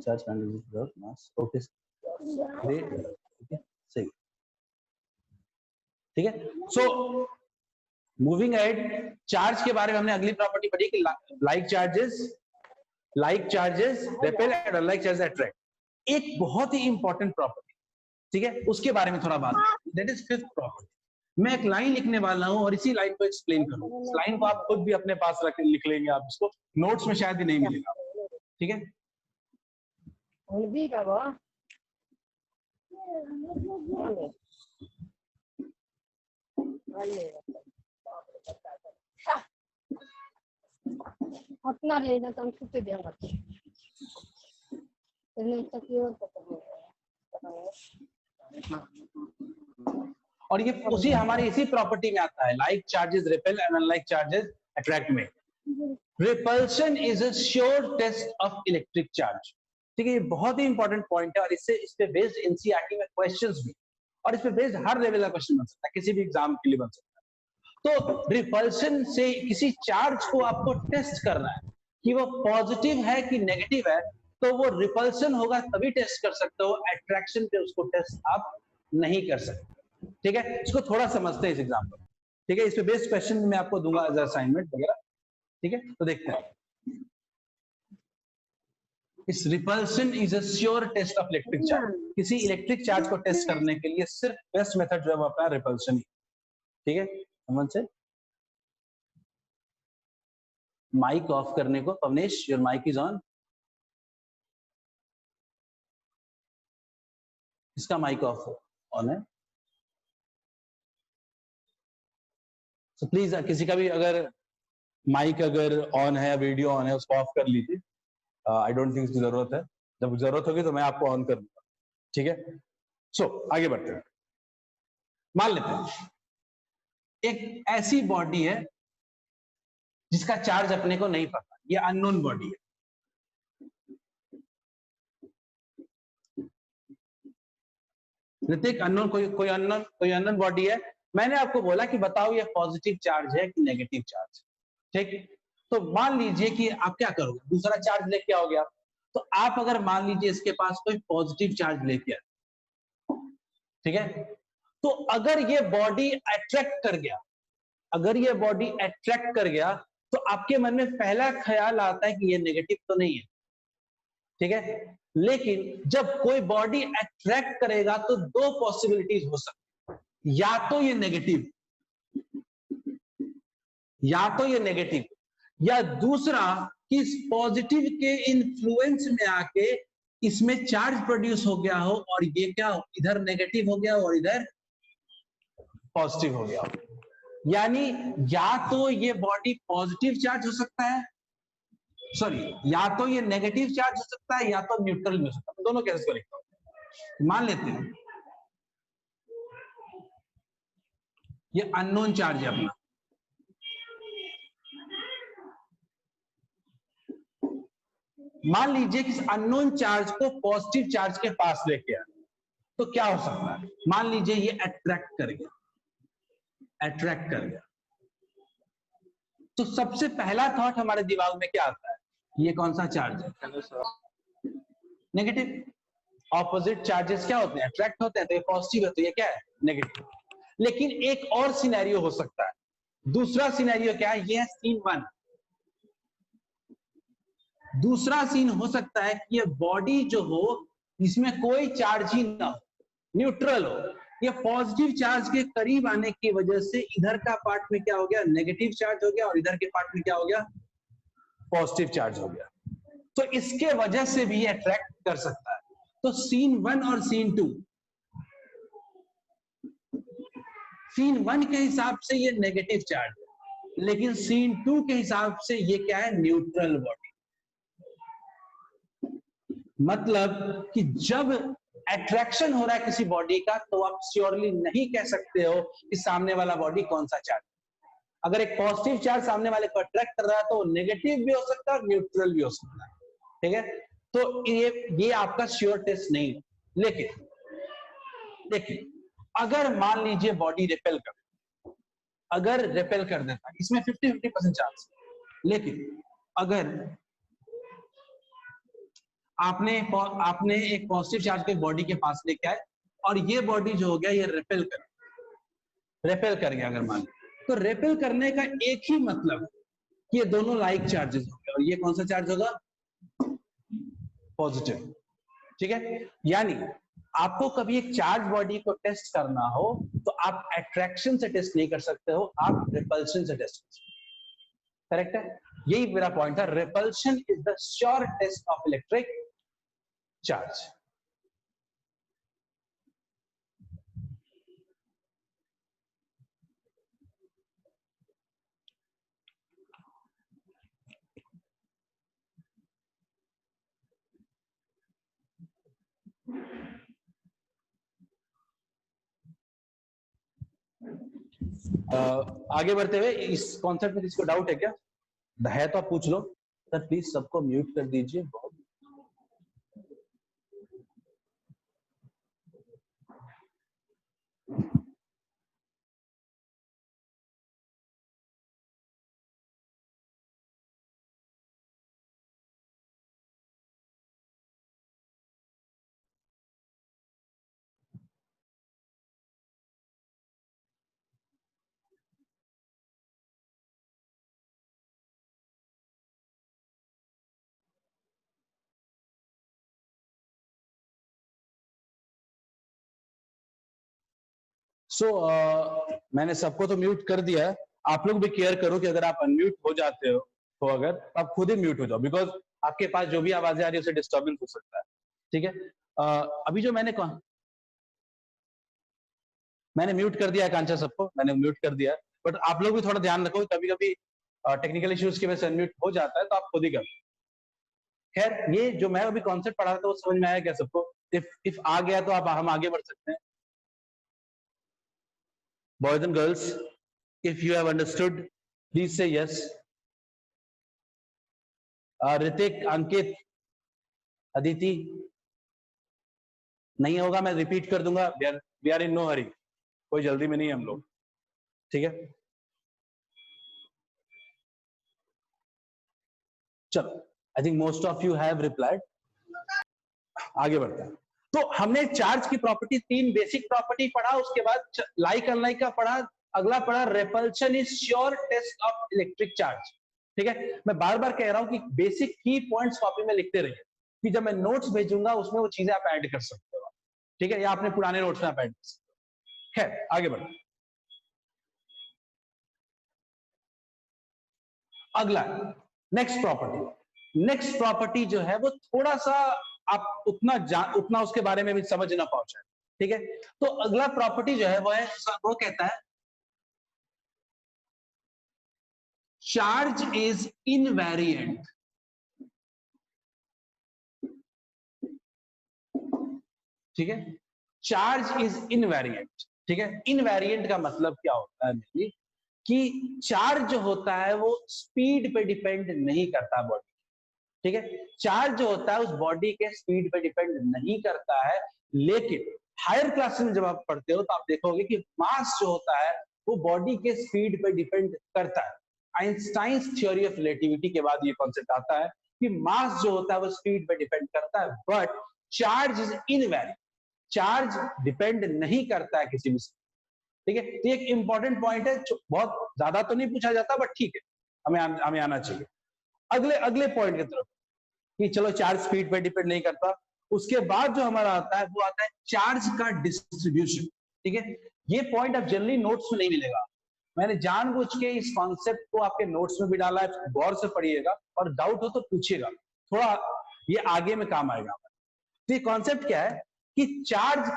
[SPEAKER 2] चार्ज मास. ओके, सही. ठीक है, सो मूविंग अहेड, चार्ज के बारे में हमने अगली प्रॉपर्टी पढ़ी कि like charges repel and unlike charges attract. एक बहुत ही इंपॉर्टेंट प्रॉपर्टी, ठीक है, उसके बारे में थोड़ा बात, दैट इज फिफ्थ प्रॉपर्टी। मैं एक लाइन लिखने वाला हूं और इसी लाइन को एक्सप्लेन करूंगा। इस लाइन को आप खुद भी अपने पास रख लिख लेंगे, आप इसको नोट्स में शायद ही नहीं मिलेगा, ठीक है।
[SPEAKER 4] अपना लेना तो हम खुद देंगे।
[SPEAKER 2] और ये उसी हमारी इसी प्रॉपर्टी में आता है, like charges repel and unlike charges attract में। Repulsion is a sure test of electric charge, ठीक है, ये बहुत ही इंपॉर्टेंट पॉइंट है और इस पे बेस्ड एनसीईआरटी में क्वेश्चंस भी, और इस पे बेस्ड हर लेवल का क्वेश्चन बन सकता है, किसी भी एग्जाम के लिए बन सकता है। तो रिपल्शन से किसी चार्ज को आपको टेस्ट करना है कि वो पॉजिटिव है कि नेगेटिव है, तो वो रिपल्शन होगा तभी टेस्ट कर सकते हो, अट्रैक्शन पे उसको टेस्ट आप नहीं कर सकते, ठीक है। इसको थोड़ा समझते हैं इस एग्जाम्पल, ठीक है, इस पे बेस्ड क्वेश्चन मैं आपको दूंगा एज असाइनमेंट वगैरह, ठीक है। तो देखते हैं, इस repulsion is a sure test of electric charge. किसी इलेक्ट्रिक चार्ज को टेस्ट करने के लिए सिर्फ बेस्ट मेथड जो है वो अपना रिपल्शन ही, ठीक है। समझ से माइक ऑफ करने को, Pavnesh your mic is on, इसका माइक ऑफ ऑन है, तो प्लीज किसी का भी अगर माइक अगर ऑन है, वीडियो ऑन है, उसको ऑफ कर लीजिए। आई डोंट थिंक इसकी जरूरत है, जब जरूरत होगी तो मैं आपको ऑन कर दूंगा, ठीक है। सो आगे बढ़ते हैं। मान लेते हैं एक ऐसी बॉडी है जिसका चार्ज अपने को नहीं पता, ये अननोन बॉडी है, ऋतिक अननोन, कोई अननोन बॉडी है। मैंने आपको बोला कि बताओ ये पॉजिटिव चार्ज है कि नेगेटिव चार्ज, ठीक। तो मान लीजिए कि आप क्या करोगे, दूसरा चार्ज लेके आओगे आप, तो आप अगर मान लीजिए इसके पास कोई पॉजिटिव चार्ज लेके आए, ठीक है, तो अगर ये बॉडी अट्रैक्ट कर गया, अगर ये बॉडी अट्रैक्ट कर गया, तो आपके मन में पहला ख्याल आता है कि ये नेगेटिव तो नहीं है, ठीक है। लेकिन जब कोई बॉडी अट्रैक्ट करेगा तो दो पॉसिबिलिटीज हो सकती है, या तो ये नेगेटिव, या तो ये नेगेटिव, या दूसरा कि इस पॉजिटिव के इन्फ्लुएंस में आके इसमें चार्ज प्रोड्यूस हो गया हो और ये क्या हो, इधर नेगेटिव हो गया और इधर पॉजिटिव हो गया हो। यानी या तो ये बॉडी पॉजिटिव चार्ज हो सकता है, सॉरी, या तो ये नेगेटिव चार्ज हो सकता है, या तो न्यूट्रल भी हो सकता है। दोनों केसेस को लिखता हूं। मान लेते हैं ये अननोन चार्ज है अपना, मान लीजिए कि इस अननोन चार्ज को पॉजिटिव चार्ज के पास लेके आए, तो क्या हो सकता है, मान लीजिए ये अट्रैक्ट कर गया, अट्रैक्ट कर गया, तो सबसे पहला थॉट हमारे दिमाग में क्या आता है, ये कौन सा चार्ज है, नेगेटिव। ऑपोजिट चार्जेस क्या होते हैं, अट्रैक्ट होते हैं, तो ये पॉजिटिव है, तो ये क्या है, नेगेटिव। लेकिन एक और सिनेरियो हो सकता है, दूसरा सिनेरियो क्या है, ये है सीन 1। दूसरा सीन हो सकता है कि ये बॉडी जो हो इसमें कोई चार्ज ही ना हो, न्यूट्रल हो, ये पॉजिटिव चार्ज के करीब आने की वजह से इधर का पार्ट में क्या हो गया, नेगेटिव चार्ज हो गया, और इधर के पार्ट में क्या हो गया, पॉजिटिव चार्ज हो गया। तो इसके वजह से भी ये अट्रैक्ट कर सकता है। तो सीन 1 और सीन 2, सीन 1 के हिसाब से ये नेगेटिव चार्ज है, लेकिन सीन 2 के हिसाब से ये क्या है, न्यूट्रल बॉडी। मतलब कि जब अट्रैक्शन हो रहा है किसी बॉडी का, तो आप श्योरली नहीं कह सकते हो कि सामने वाला बॉडी कौन सा चार्ज। अगर एक पॉजिटिव चार्ज सामने वाले को अट्रैक्ट कर रहा है तो नेगेटिव भी हो सकता है और न्यूट्रल भी हो सकता है, ठीक है। तो ये आपका श्योर टेस्ट नहीं है। लेकिन अगर मान लीजिए बॉडी रिपेल कर, अगर रिपेल कर देता है, इसमें 50-50% चांस, लेकिन अगर आपने एक पॉजिटिव चार्ज को बॉडी के पास लेके आए और ये बॉडी जो हो गया ये रिपेल कर गया, अगर मान, तो रिपेल करने का एक ही मतलब कि ये दोनों लाइक चार्जेस हो गए, और ये कौन सा चार्ज होगा, पॉजिटिव, ठीक है। यानी आपको कभी एक चार्ज बॉडी को टेस्ट करना हो तो आप अट्रैक्शन से टेस्ट नहीं कर सकते हो, आप रिपल्शन से टेस्ट कर सकते हो। करेक्ट है, यही मेरा पॉइंट था। Repulsion is the sure test of electric charge. आगे बढ़ते हुए इस कॉन्सेप्ट में किसको डाउट है क्या? है तो आप पूछ लो। सर प्लीज सबको म्यूट कर दीजिए। बहुत मैंने सबको तो म्यूट कर दिया है। आप लोग भी केयर करो कि अगर आप अनम्यूट हो जाते हो तो अगर तो आप खुद ही म्यूट हो जाओ, बिकॉज आपके पास जो भी आवाजें आ रही है उससे डिस्टर्बेंस हो सकता है। ठीक है, अभी जो मैंने म्यूट कर दिया है कांचा सबको, मैंने म्यूट कर दिया है, बट आप लोग भी थोड़ा ध्यान रखो, कभी कभी टेक्निकल इश्यूज की वजह से अनम्यूट हो जाता है तो आप खुद ही कर। खैर, ये जो मैं अभी कॉन्सेप्ट पढ़ा था वो समझ में आया क्या सबको? इफ आ गया तो आप हम आगे बढ़ सकते हैं। Boys and girls, if you have understood, please say yes. Hrithik, अंकित, अदिति, नहीं होगा मैं रिपीट कर दूंगा। We are in no hurry, कोई जल्दी में नहीं है हम लोग। ठीक है, चलो, I think most of you have replied. आगे बढ़ते हैं। तो हमने चार्ज की प्रॉपर्टी, 3 बेसिक प्रॉपर्टी पढ़ा, उसके बाद लाइक अनलाइक का पढ़ा, अगला पढ़ा repulsion is sure test of electric charge. ठीक है, मैं बार बार कह रहा हूं कि बेसिक की पॉइंट्स कॉपी में लिखते रहिए, कि जब मैं नोट्स भेजूंगा उसमें वो चीजें आप ऐड कर सकते हो। ठीक है, या अपने पुराने नोट्स में आप ऐड कर सकते हो। खैर, आगे बढ़ो। अगला नेक्स्ट प्रॉपर्टी जो है वो थोड़ा सा आप उतना उसके बारे में भी समझ ना पहुंचे। ठीक है, तो अगला प्रॉपर्टी जो है वो कहता है चार्ज इज इनवेरिएंट। ठीक है, चार्ज इज इनवेरिएंट। ठीक है, इनवेरिएंट का मतलब क्या होता है कि चार्ज जो होता है वो स्पीड पे डिपेंड नहीं करता बॉडी। ठीक है, चार्ज जो होता है उस बॉडी के स्पीड पे डिपेंड नहीं करता है, लेकिन हायर क्लास में जब आप पढ़ते हो तो आप देखोगे कि मास जो होता है वो बॉडी के स्पीड पे डिपेंड करता है। आइंस्टाइन्स थ्योरी ऑफ रिलेटिविटी के बाद ये कॉन्सेप्ट आता है कि मास जो होता है वो स्पीड पे डिपेंड करता है, but charge is invariant. Charge depend नहीं करता है किसी भी। ठीक है, तो एक इंपॉर्टेंट पॉइंट है, बहुत ज्यादा तो नहीं पूछा जाता बट ठीक है, हमें आना चाहिए। अगले पॉइंट की तरफ, कि चलो चार्ज स्पीड पे डिपेंड नहीं करता। उसके बाद जो हमारा आता है वो आता है चार्ज का डिस्ट्रीब्यूशन। ठीक है, ये पॉइंट अब जनरली नोट्स में नहीं मिलेगा, मैंने जानबूझ के इस कॉन्सेप्ट को आपके नोट्स में भी डाला है, गौर से पढ़िएगा और डाउट हो तो पूछिएगा, थोड़ा ये आगे में काम आएगा। तो ये कॉन्सेप्ट क्या है कि चार्ज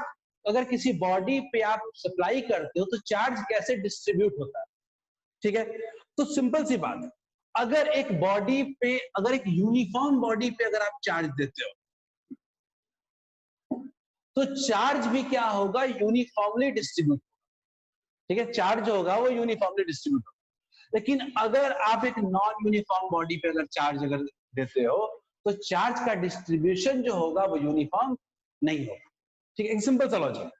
[SPEAKER 2] अगर किसी बॉडी पे आप सप्लाई करते हो तो चार्ज कैसे डिस्ट्रीब्यूट होता है। ठीक है, तो सिंपल सी बात है, अगर एक बॉडी पे, अगर एक यूनिफॉर्म बॉडी पे अगर आप चार्ज देते हो तो चार्ज भी क्या होगा, यूनिफॉर्मली डिस्ट्रीब्यूट होगा। ठीक है, चार्ज जो होगा वो यूनिफॉर्मली डिस्ट्रीब्यूट होगा। लेकिन अगर आप एक नॉन यूनिफॉर्म बॉडी पे अगर चार्ज देते हो तो चार्ज का डिस्ट्रीब्यूशन जो होगा वो यूनिफॉर्म नहीं होगा। ठीक है, एक सिंपल सा लॉजिक।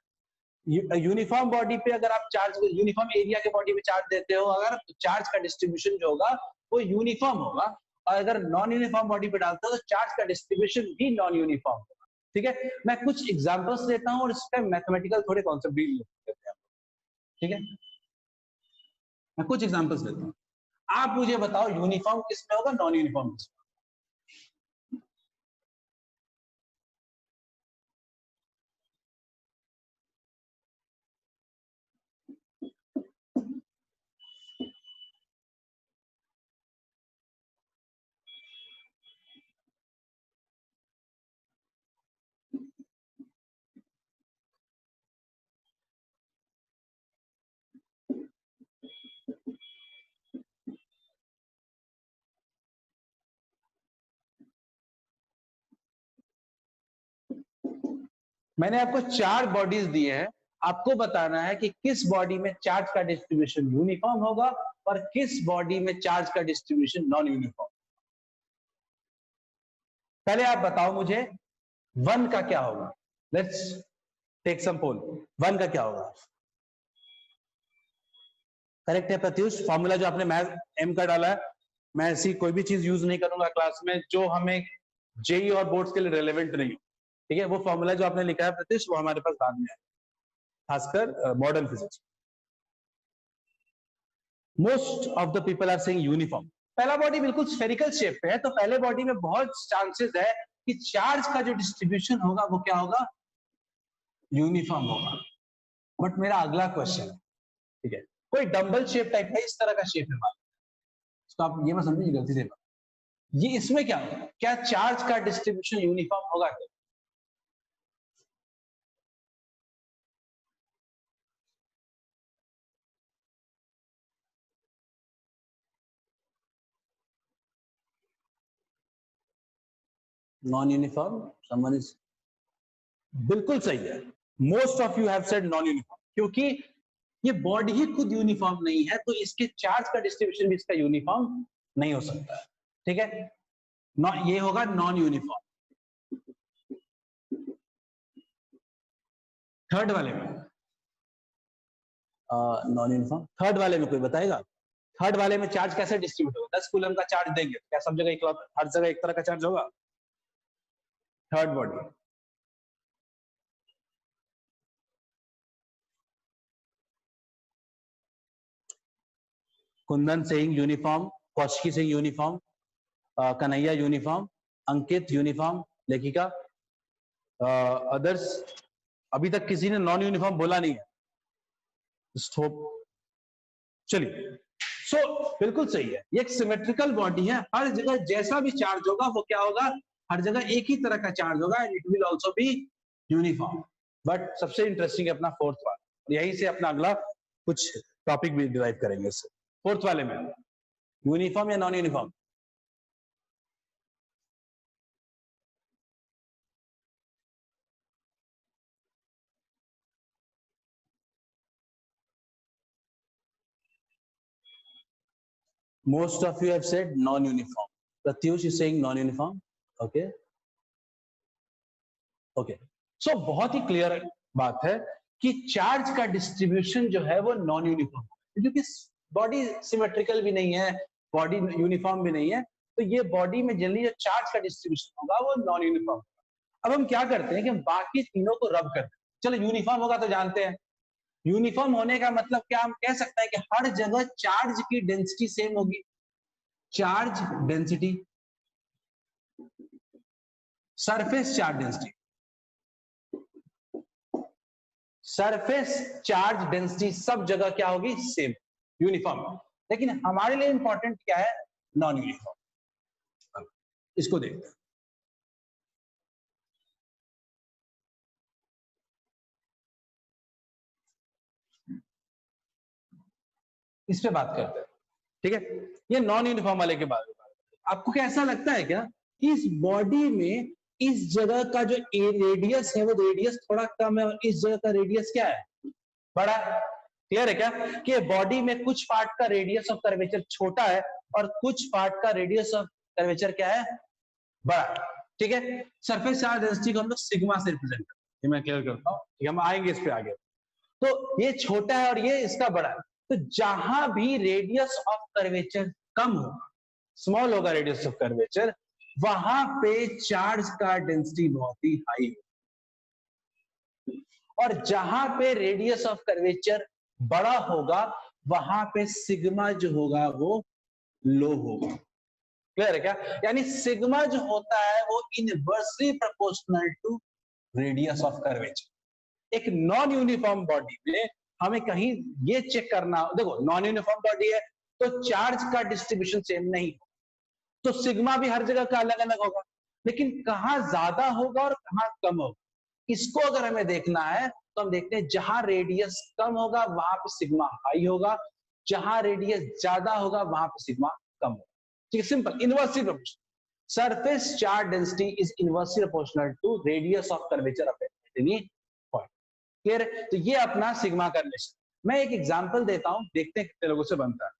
[SPEAKER 2] यूनिफॉर्म बॉडी पे अगर आप चार्ज, यूनिफॉर्म एरिया के बॉडी पे चार्ज देते हो अगर, तो चार्ज का डिस्ट्रीब्यूशन जो होगा वो यूनिफॉर्म होगा, और अगर नॉन यूनिफॉर्म बॉडी पे डालते हो तो चार्ज का डिस्ट्रीब्यूशन भी नॉन यूनिफॉर्म होगा। ठीक है, मैं कुछ एग्जांपल्स देता हूं और इसका मैथमेटिकल थोड़े कॉन्सेप्ट भी लेते हैं। ठीक है, मैं कुछ एग्जांपल्स देता हूं, आप मुझे बताओ यूनिफॉर्म किसमें होगा, नॉन यूनिफॉर्म किसमें? मैंने आपको 4 बॉडीज दिए हैं, आपको बताना है कि किस बॉडी में चार्ज का डिस्ट्रीब्यूशन यूनिफॉर्म होगा और किस बॉडी में चार्ज का डिस्ट्रीब्यूशन नॉन यूनिफॉर्म। पहले आप बताओ मुझे 1 का क्या होगा। लेट्स टेक सम पोल। 1 का क्या होगा? करेक्ट है प्रत्युष, फॉर्मूला जो आपने मैथ एम का डाला है, मैं ऐसी कोई भी चीज यूज नहीं करूंगा क्लास में जो हमें जेई और बोर्ड्स के लिए रेलेवेंट नहीं हो। ठीक है, वो फॉर्मूला जो आपने लिखा है प्रत्युष, वो हमारे पास बाद में है, खासकर modern physics. Most of the people are saying uniform. पहला बॉडी बिल्कुल स्फेरिकल शेप पे है, तो पहले बॉडी में बहुत चांसेस है कि चार्ज का जो डिस्ट्रीब्यूशन होगा वो क्या होगा? यूनिफॉर्म होगा। बट मेरा अगला क्वेश्चन है, ठीक है, कोई डंबल शेप टाइप का इस तरह का शेप है, तो आप ये मत समझिए गलती से, ये इसमें क्या होगा? क्या चार्ज का डिस्ट्रीब्यूशन यूनिफॉर्म होगा क्या? नॉन यूनिफॉर्म, समवन इज बिल्कुल सही है। Most of you have said non uniform, क्योंकि ये बॉडी ही खुद यूनिफॉर्म नहीं है, तो इसके चार्ज का डिस्ट्रीब्यूशन भी इसका यूनिफॉर्म नहीं हो सकता। ठीक है, ये होगा नॉन यूनिफॉर्म। थर्ड वाले में नॉन यूनिफॉर्म, थर्ड वाले में कोई बताएगा? थर्ड वाले में चार्ज कैसे डिस्ट्रीब्यूट होगा? 10 कूलम का चार्ज देंगे, क्या सब जगह हर जगह एक तरह का चार्ज होगा? Third body Kundan saying uniform, Kaushiki saying uniform, Kanhaiya uniform, Ankit uniform, Lekhika, others अभी तक किसी ने नॉन यूनिफॉर्म बोला नहीं है। चलिए, सो बिल्कुल सही है, ये एक सिमेट्रिकल बॉडी है, हर जगह जैसा भी चार्ज होगा वो क्या होगा? हर जगह एक ही तरह का चार्ज होगा, and it will also be uniform. But सबसे इंटरेस्टिंग है अपना फोर्थ वाला, यहीं से अपना अगला कुछ टॉपिक भी डिराइव करेंगे इससे। फोर्थ वाले में यूनिफॉर्म या non uniform? Most of you have said non-uniform. Pratyush is saying non-uniform. Okay. Okay. So बहुत ही क्लियर बात है कि चार्ज का डिस्ट्रीब्यूशन जो है वो नॉन यूनिफॉर्म है, क्योंकि बॉडी सिमेट्रिकल भी नहीं है, बॉडी यूनिफॉर्म भी नहीं है, तो ये बॉडी में जनरली जो चार्ज का डिस्ट्रीब्यूशन होगा वो नॉन यूनिफॉर्म। अब हम क्या करते हैं कि हम बाकी तीनों को रब करते हैं। चलो यूनिफॉर्म होगा तो जानते हैं, यूनिफॉर्म होने का मतलब क्या? हम कह सकते हैं कि हर जगह चार्ज की डेंसिटी सेम होगी। Charge density, surface charge density, surface charge density सब जगह क्या होगी? Same, uniform. लेकिन हमारे लिए इंपॉर्टेंट क्या है? Non uniform. इसको देखते हैं। इस पे बात करते हैं, ठीक है? ये नॉन यूनिफॉर्म वाले के बारे में आपको क्या ऐसा लगता है क्या कि इस बॉडी में इस जगह का जो रेडियस है वो रेडियस थोड़ा कम है और इस जगह का रेडियस क्या है? बड़ा है। क्लियर है क्या कि बॉडी में कुछ पार्ट का रेडियस ऑफ कर्वेचर छोटा है और कुछ पार्ट का रेडियस ऑफ कर्वेचर क्या है? बड़ा। ठीक है, सरफेस चार्ज डेंसिटी को हम लोग सिग्मा से रिप्रेजेंट करते हैं, ये मैं क्लियर करता हूँ, ठीक है? हम आएंगे इस पे आगे। तो ये छोटा है और ये इसका बड़ा है, तो जहां भी रेडियस ऑफ कर्वेचर कम होगा, स्मॉल होगा रेडियस ऑफ कर्वेचर, वहां पे चार्ज का डेंसिटी बहुत ही हाई होगा, और जहां पे रेडियस ऑफ कर्वेचर बड़ा होगा वहां पे सिग्मा जो होगा वो लो होगा। क्लियर है क्या? यानी सिग्मा जो होता है वो inversely proportional to radius of curvature. एक नॉन यूनिफॉर्म बॉडी में हमें कहीं ये चेक करना, देखो नॉन यूनिफॉर्म बॉडी है तो चार्ज का डिस्ट्रीब्यूशन सेम नहीं हो, तो सिग्मा भी हर जगह का अलग अलग होगा, लेकिन कहां ज्यादा होगा और कहां कम होगा, इसको अगर हमें देखना है तो हम देखते हैं जहां रेडियस कम होगा वहां पे सिग्मा हाई होगा, जहां रेडियस ज्यादा होगा वहां पे सिग्मा कम होगा। ठीक है, simple, inversely proportional. Surface charge density is inversely proportional to radius of curvature of any point. Clear है? तो ये अपना सिग्मा का रिलेशन। मैं एक एग्जांपल देता हूं, देखते हैं कितने लोगों से बनता है।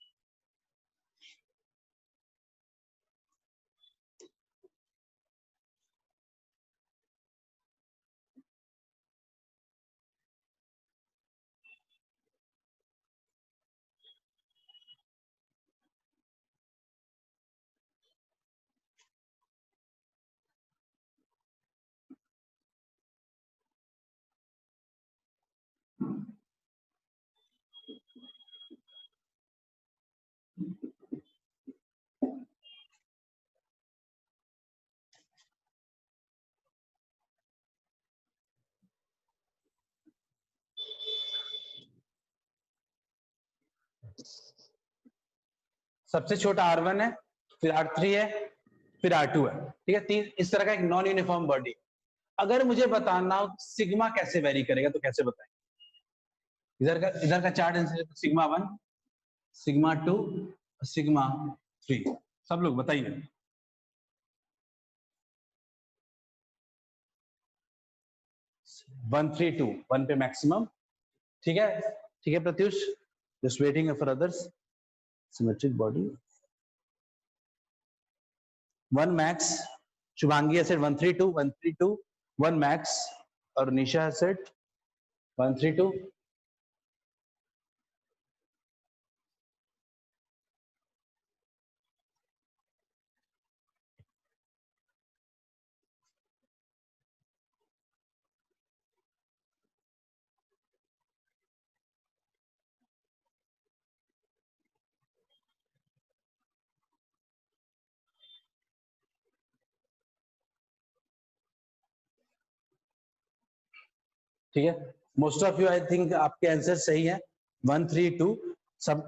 [SPEAKER 2] सबसे छोटा R1 है, फिर R3 है, फिर R2 है। ठीक है, तीन इस तरह का एक नॉन यूनिफॉर्म बॉडी। अगर मुझे बताना हो सिग्मा कैसे वेरी करेगा तो कैसे बताएं? इधर का चार्ट सिग्मा 1, सिग्मा 2, सिग्मा 3। सब लोग बताइए। वन 3 2 1 पे मैक्सिमम। ठीक है, ठीक है Pratyush, just waiting for others. Symmetric body 1 max, Shubhangi set 1 3 2 1 3 2 1 max, और निशा सेट 1 3 2। ठीक है, most of you I think आपके आंसर सही है। 1 3 2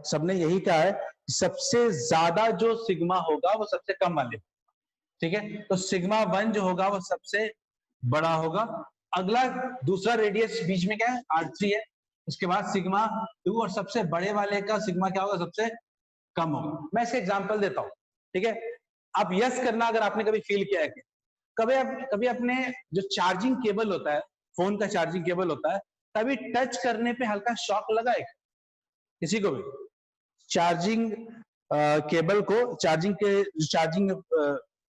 [SPEAKER 2] सबने यही कहा है, सबसे ज्यादा जो सिग्मा होगा वो सबसे कम वाले। ठीक है, तो सिग्मा 1 जो होगा वो सबसे बड़ा होगा। अगला दूसरा रेडियस बीच में क्या है? R3 है। उसके बाद सिग्मा 2, और सबसे बड़े वाले का सिग्मा क्या होगा? सबसे कम होगा। मैं इसका एग्जांपल देता हूं। ठीक है, आप यस करना अगर आपने कभी फील किया है कि कभी अपने जो चार्जिंग केबल होता है, फोन का चार्जिंग केबल होता है, तभी टच करने पे हल्का शॉक लगा है किसी को भी? चार्जिंग केबल को, चार्जिंग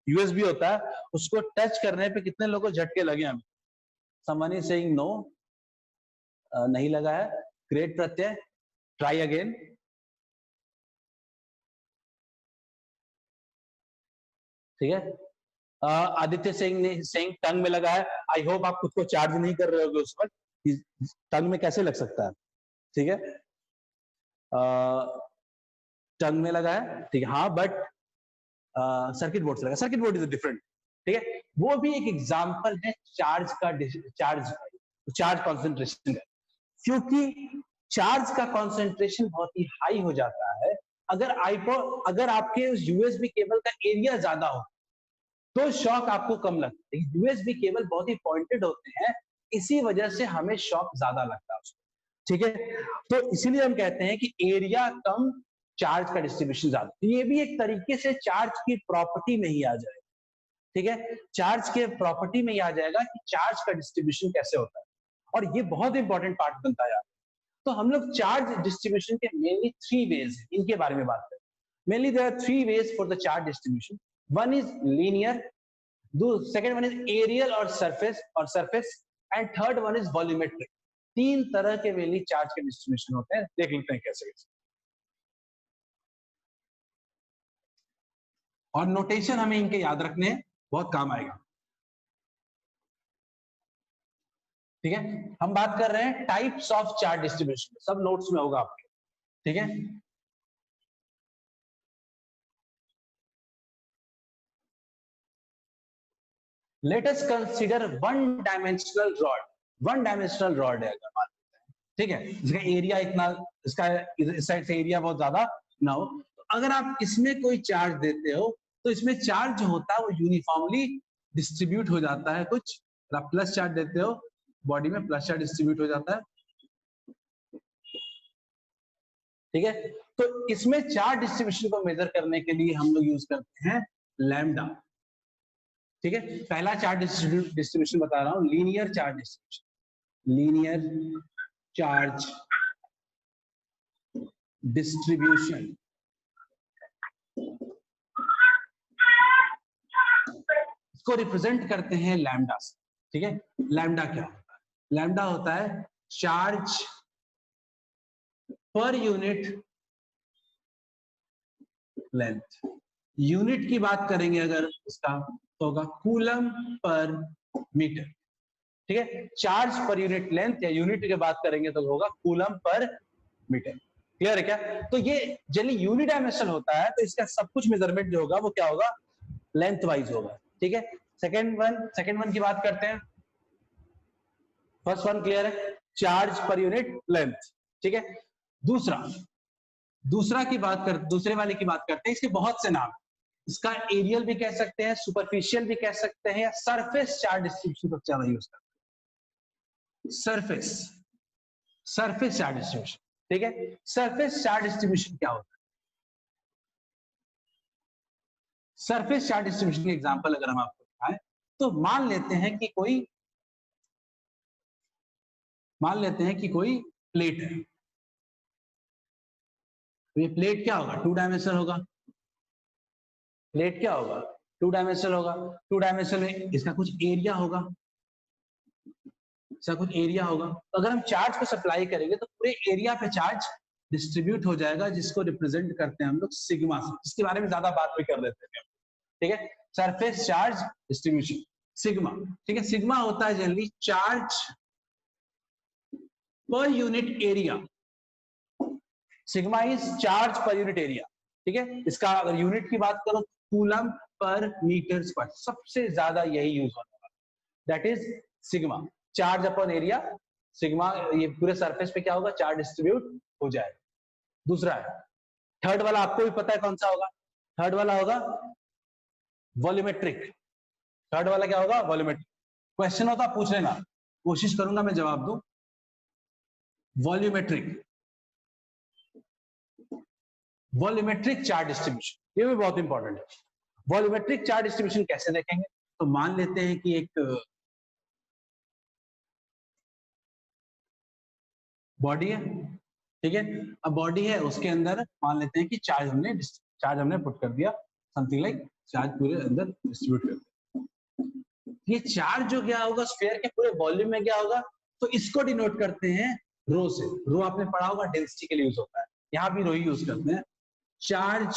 [SPEAKER 2] यूएसबी होता है, उसको टच करने पे कितने लोगों को झटके लगे? हमें समवन इज सेइंग नो, नहीं लगा है। ग्रेट प्रत्यय, ट्राई अगेन। ठीक है, आदित्य सिंह टंग में लगा है। आई होप आप खुद को चार्ज नहीं कर रहे होगे उस वक्त, टंग में कैसे लग सकता है? ठीक है, टंग में लगा है, ठीक है, हाँ, बट सर्किट बोर्ड से लगा। Circuit board is different. ठीक है, वो भी एक एग्जांपल है चार्ज कॉन्सेंट्रेशन का। क्योंकि चार्ज का कॉन्सेंट्रेशन बहुत ही हाई हो जाता है। अगर आपके उस यूएसबी केबल का एरिया ज्यादा हो तो शॉक आपको कम लगता है। यूएसबी केबल बहुत ही पॉइंटेड होते हैं, इसी वजह से हमें शॉक ज्यादा लगता है उसको। ठीक है, तो इसीलिए हम कहते हैं कि एरिया कम, चार्ज का डिस्ट्रीब्यूशन ज्यादा। तो ये भी एक तरीके से चार्ज की प्रॉपर्टी में ही आ जाएगा। ठीक है, चार्ज के प्रॉपर्टी में ही आ जाएगा कि चार्ज का डिस्ट्रीब्यूशन कैसे होता है, और ये बहुत इंपॉर्टेंट पार्ट बनता है। तो हम लोग चार्ज डिस्ट्रीब्यूशन के मेनली 3 वेज, इनके बारे में बात करें। Mainly there are 3 ways for the charge distribution. One is linear, second one is areal और surface, and third one is volumetric. 3 तरह के मेनली चार्ज के डिस्ट्रीब्यूशन होते हैं। देख लेते हैं कैसे कैसे। और नोटेशन हमें इनके याद रखने हैं, बहुत काम आएगा। ठीक है, हम बात कर रहे हैं टाइप्स ऑफ चार्ज डिस्ट्रीब्यूशन, सब नोट्स में होगा आपके। ठीक है, let us consider one dimensional rod है अगर मान लेते हैं। ठीक है, इसका एरिया इतना, इसका इस साइड से एरिया बहुत ज्यादा ना हो, तो अगर आप इसमें कोई चार्ज देते हो तो इसमें चार्ज जो होता है वो यूनिफॉर्मली डिस्ट्रीब्यूट हो जाता है। कुछ आप प्लस चार्ज देते हो, बॉडी में प्लस चार्ज डिस्ट्रीब्यूट हो जाता है। ठीक है, तो इसमें चार्ज डिस्ट्रीब्यूशन को मेजर करने के लिए हम लोग यूज करते हैं लैम्डा। ठीक है, पहला चार्ज डिस्ट्रीब्यूशन बता रहा हूं, linear charge distribution. Linear charge distribution इसको रिप्रेजेंट करते हैं लैम्डा से, ठीक है। लैम्डा क्या होता है? लैम्डा होता है charge per unit length. Unit की बात करेंगे अगर उसका तो होगा कूलम पर मीटर, ठीक है। चार्ज पर यूनिट लेंथ या यूनिट की बात करेंगे तो होगा कूलम पर मीटर। क्लियर है क्या? तो ये जनरली यूनिडायमेंशनल होता है, तो इसका सब कुछ मेजरमेंट जो होगा वो क्या होगा? लेंथ वाइज होगा, ठीक है। सेकेंड वन की बात करते हैं। फर्स्ट वन क्लियर है, चार्ज पर यूनिट लेंथ, ठीक है। दूसरा की बात कर, दूसरे वाले की बात करते हैं। इसके बहुत से नाम, इसका एरियल भी कह सकते हैं, सुपरफिशियल भी कह सकते हैं, या सरफेस चार्ज डिस्ट्रीब्यूशन सबसे ज्यादा यूज करते हैं। सरफेस चार्ज डिस्ट्रीब्यूशन, ठीक है। सरफेस चार्ज डिस्ट्रीब्यूशन क्या होता है? सरफेस चार्ज डिस्ट्रीब्यूशन के एग्जांपल अगर हम आपको दिखाएं तो मान लेते हैं कि कोई प्लेट है। तो ये प्लेट क्या होगा? टू डायमेंशनल होगा। प्लेट क्या होगा? टू डायमेंशनल होगा। टू डायमेंशनल में इसका कुछ एरिया होगा, तो अगर हम चार्ज को सप्लाई करेंगे तो पूरे एरिया पे चार्ज डिस्ट्रीब्यूट हो जाएगा, जिसको रिप्रेजेंट करते हैं हम लोग सिग्मा से, जिसके बारे में ज्यादा बात भी कर लेते हैं, ठीक है। सरफेस चार्ज डिस्ट्रीब्यूशन सिग्मा, ठीक है। सिग्मा होता है generally charge per unit area. Sigma is charge per unit area, ठीक है। इसका अगर यूनिट की बात करो कूलम पर मीटर स्क्वायर, सबसे ज्यादा यही यूज होने वाला, that is sigma, charge upon area. Sigma ये पूरे सरफेस पे क्या होगा? चार्ज डिस्ट्रीब्यूट हो जाएगा। दूसरा है, थर्ड वाला आपको भी पता है कौन सा होगा? थर्ड वाला होगा वॉल्यूमेट्रिक। थर्ड वाला क्या होगा? वॉल्यूमेट्रिक। क्वेश्चन होता पूछ लेना, कोशिश करूंगा मैं जवाब दूं। वॉल्यूमेट्रिक चार्ज डिस्ट्रीब्यूशन, ये भी बहुत इंपॉर्टेंट है। वॉल्यूमेट्रिक चार्ज डिस्ट्रीब्यूशन कैसे देखेंगे? तो मान लेते हैं कि एक बॉडी है, ठीक है। अब बॉडी है, उसके अंदर मान लेते हैं कि चार्ज हमने पुट कर दिया, समथिंग लाइक चार्ज पूरे अंदर डिस्ट्रीब्यूट कर दिया। ये चार्ज जो क्या होगा स्फीयर के पूरे वॉल्यूम में क्या होगा? तो इसको डिनोट करते हैं रो से। रो आपने पढ़ा होगा, डेंसिटी के लिए यूज होता है, यहां भी रो ही यूज करते हैं। Charge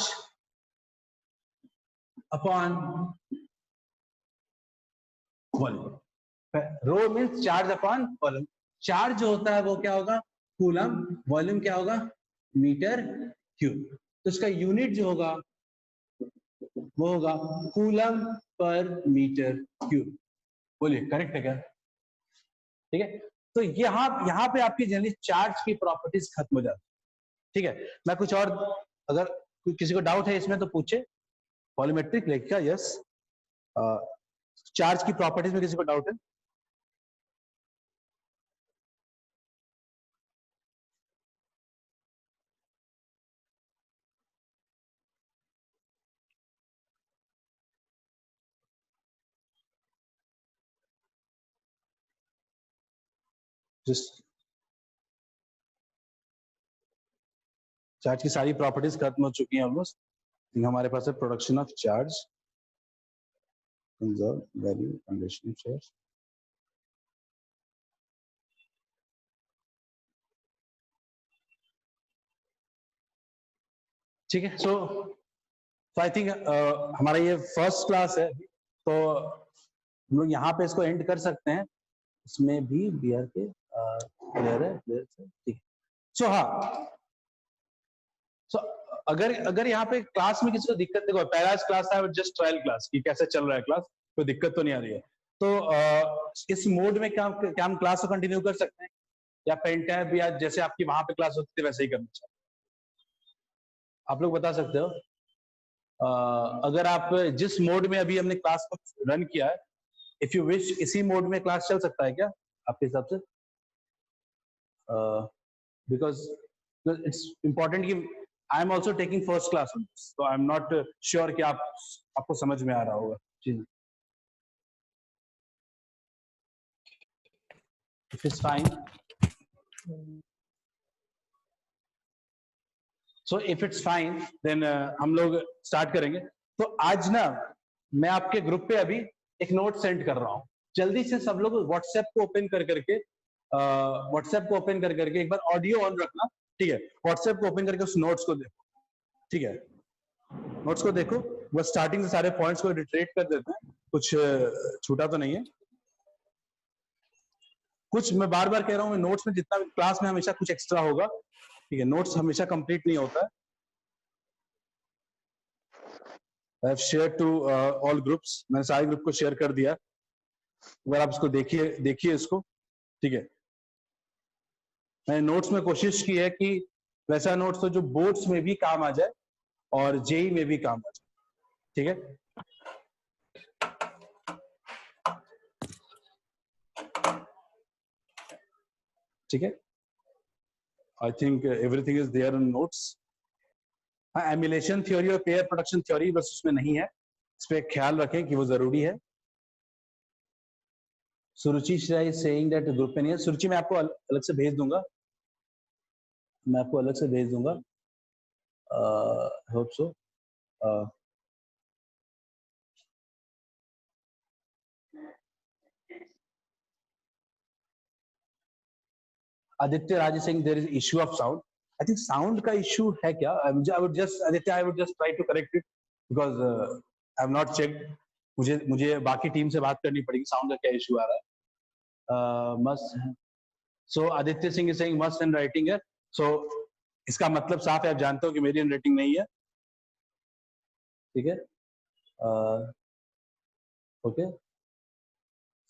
[SPEAKER 2] upon volume. Rho means charge upon volume. Charge जो होता है वो क्या होगा? कूलम। वॉल्यूम क्या होगा? Metre cube. तो इसका यूनिट जो होगा वो होगा कूलम पर मीटर क्यूब। बोलिए करेक्ट है क्या? ठीक है। तो यहां पे आपकी जनरली चार्ज की प्रॉपर्टीज खत्म हो जाती है, ठीक है। मैं कुछ और, अगर किसी को डाउट है इसमें तो पूछे। वॉल्यूमेट्रिक लेखा, यस। चार्ज की प्रॉपर्टीज में किसी को डाउट है? जस्ट चार्ज की सारी प्रॉपर्टीज खत्म हो चुकी हैं ऑलमोस्ट। हमारे पास है production of charge, conserve value, condition charge. ठीक है। सो आई थिंक हमारा ये फर्स्ट क्लास है, तो हम लोग यहाँ पे इसको एंड कर सकते हैं। इसमें भी बियर के क्लियर है, क्लियर है, ठीक है। सो हाँ, सो अगर यहाँ पे क्लास में किसी को दिक्कत, देखो पहला क्लास था जस्ट ट्रायल क्लास की, कैसे चल रहा है क्लास, कोई दिक्कत तो नहीं आ रही है। तो इस मोड में क्या हम क्लास को कंटिन्यू कर सकते हैं, या पेन टैब, या जैसे आपकी वहां पे क्लास होती थी वैसे ही करना चाहते हैं? आप लोग बता सकते हो। अगर आप जिस मोड में अभी हमने क्लास को रन किया है, इफ यू विश, इसी मोड में क्लास चल सकता है क्या आपके हिसाब से? बिकॉज इट्स इंपॉर्टेंट कि I am also taking first class, तो आई एम नॉट श्योर कि आपको समझ में आ रहा होगा। जी if it's fine, so if it's fine then हम लोग स्टार्ट करेंगे। तो आज ना मैं आपके ग्रुप पे अभी एक नोट सेंड कर रहा हूँ, जल्दी से सब लोग व्हाट्सएप को ओपन कर करके एक बार ऑडियो ऑन रखना, ठीक है? व्हाट्सएप को ओपन करके उस नोट्स को देखो, ठीक है? नोट्स को देखो, बस स्टार्टिंग से सारे पॉइंट्स को रिट्रेट कर देते हैं, कुछ छूटा तो नहीं है। कुछ मैं बार बार कह रहा हूँ, नोट्स में जितना क्लास में हमेशा कुछ एक्स्ट्रा होगा, ठीक है? नोट्स हमेशा कंप्लीट नहीं होता है। I have shared to all groups, मैंने सारे ग्रुप को शेयर कर दिया, अगर आप इसको देखिए इसको, ठीक है? मैंने नोट्स में कोशिश की है कि वैसा नोट्स हो जो बोर्ड्स में भी काम आ जाए और जेई में भी काम आ जाए, ठीक है? ठीक है, I think everything is there in notes. Emulation theory और पेयर प्रोडक्शन थ्योरी बस उसमें नहीं है, इस पे ख्याल रखें कि वो जरूरी है। सुरुचि सेइंग दैट ग्रुप में नहीं है। सुरुचि मैं आपको अलग से भेज दूंगा, मैं आपको अलग से भेज दूंगा, hope so. Aditya Raj Singh there is issue of sound. I think sound का इशू है क्या? I would just try to correct it because I have not checked. मुझे बाकी टीम से बात करनी पड़ेगी, साउंड का क्या इशू आ रहा है। Must, so Aditya Singh is saying must hand writing है, सो इसका मतलब साफ है, आप जानते हो कि मेरी हैंड राइटिंग नहीं है, ठीक है? ओके,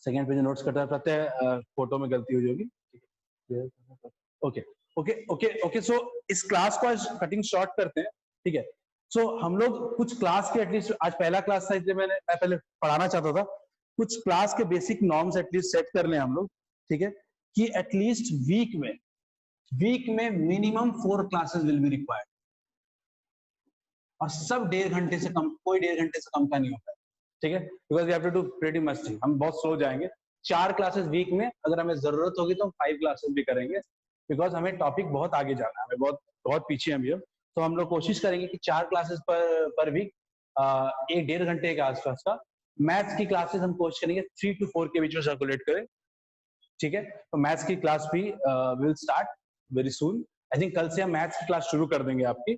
[SPEAKER 2] सेकेंड पेज नोट्स करता है, फोटो में गलती हो जाएगी, ओके ओके ओके ओके। सो इस क्लास को आज कटिंग शॉर्ट करते हैं, ठीक है? सो हम लोग कुछ क्लास के एटलीस्ट, आज पहला क्लास था इसलिए मैं पहले पढ़ाना चाहता था, कुछ क्लास के बेसिक नॉर्म्स एटलीस्ट सेट कर लें हम लोग, ठीक है? कि एटलीस्ट वीक में minimum 4 classes will be required, और सब 1.5 घंटे से कम, कोई 1.5 घंटे से कम का नहीं होता है, ठीक है? Because we have to do pretty much thing, हम बहुत स्लो जाएंगे। 4 क्लासेस वीक में, अगर हमें जरूरत होगी तो हम 5 क्लासेस भी करेंगे, बिकॉज हमें टॉपिक बहुत आगे जाना है, हमें बहुत पीछे हम ये, तो हम लोग कोशिश करेंगे कि 4 क्लासेस पर वीक, 1-1.5 घंटे के आसपास का। मैथ्स की क्लासेस हम कोशिश करेंगे 3 to 4 के बीच में सर्कुलेट करें, ठीक है? तो मैथ्स की क्लास भी will start very soon. I think कल से हम मैथ्स की क्लास शुरू कर देंगे आपकी,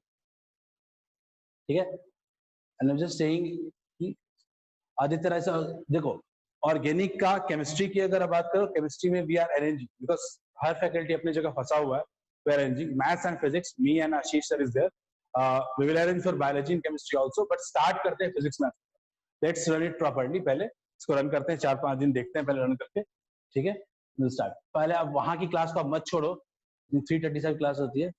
[SPEAKER 2] ठीक है? And I am just saying कि आदित्य राय सर देखो, ऑर्गेनिक का केमिस्ट्री की अगर आप बात करो, केमिस्ट्री में वी आर अरेंजिंग, बिकॉज हर फैकल्टी अपनी जगह फंसा हुआ है, we are arranging maths and physics, me and Ashish sir is there, we will arrange for biology and chemistry also, but start करते हैं physics maths, let's run it properly, पहले इसको रन करते हैं, 4-5 दिन देखते हैं पहले रन करके, ठीक है? Will start. पहले आप वहां की क्लास को आप मत छोड़ो, 3:37 क्लास होती है।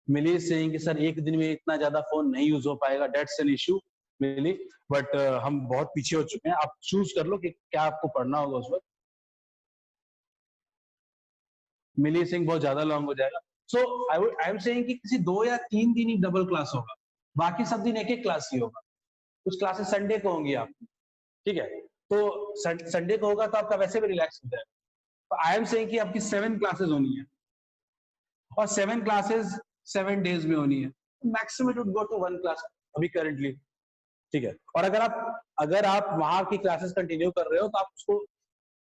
[SPEAKER 2] मिली सेइंग कि सर एक दिन में इतना ज्यादा फोन नहीं यूज हो पाएगा, डेट्स एन इशू मिली, बट हम बहुत पीछे हो चुके हैं, आप चूज कर लो कि क्या आपको पढ़ना होगा उस वक्त। मिली सिंह बहुत ज्यादा लॉन्ग हो जाएगा, सो आई एम सेइंग कि किसी 2 या 3 दिन ही डबल क्लास होगा, बाकी सब दिन एक क्लास ही होगा। कुछ क्लासेस संडे को होंगी आपकी, ठीक है? तो संडे को होगा तो आपका वैसे भी रिलैक्स हो जाएगा। तो आई एम सेइंग कि आपकी 7 क्लासेस होनी है, और 7 क्लासेस 7 डेज में होनी है, maximum it would go to 1 class अभी करंटली, ठीक है? और अगर आप वहां की क्लासेस कंटिन्यू कर रहे हो तो आप उसको,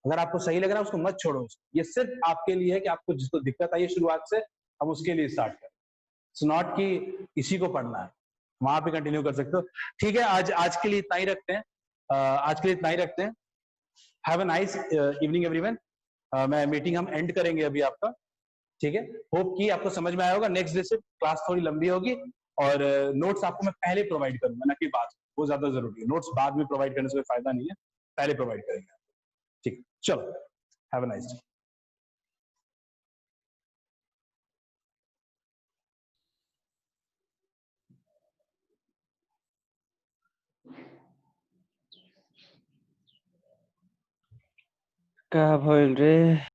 [SPEAKER 2] अगर आपको सही लग रहा है उसको मत छोड़ो, ये सिर्फ आपके लिए है कि आपको जिसको दिक्कत आई है शुरुआत से, हम उसके लिए स्टार्ट करें, इट्स नॉट कि इसी को पढ़ना है, वहां पे कंटिन्यू कर सकते हो, ठीक है? आज के लिए इतना ही रखते हैं, have a nice evening everyone. मैं मीटिंग हम एंड करेंगे अभी आपका, ठीक है? होप कि आपको समझ में आया होगा। नेक्स्ट डे से क्लास थोड़ी लंबी होगी, और नोट्स आपको मैं पहले प्रोवाइड करूंगा, ना कि बाद, वो ज्यादा जरूरी है, नोट्स बाद में प्रोवाइड करने से कोई फायदा नहीं है, पहले प्रोवाइड करेंगे, ठीक है? चलो, हैव अ नाइस डे।
[SPEAKER 5] का भइल रे?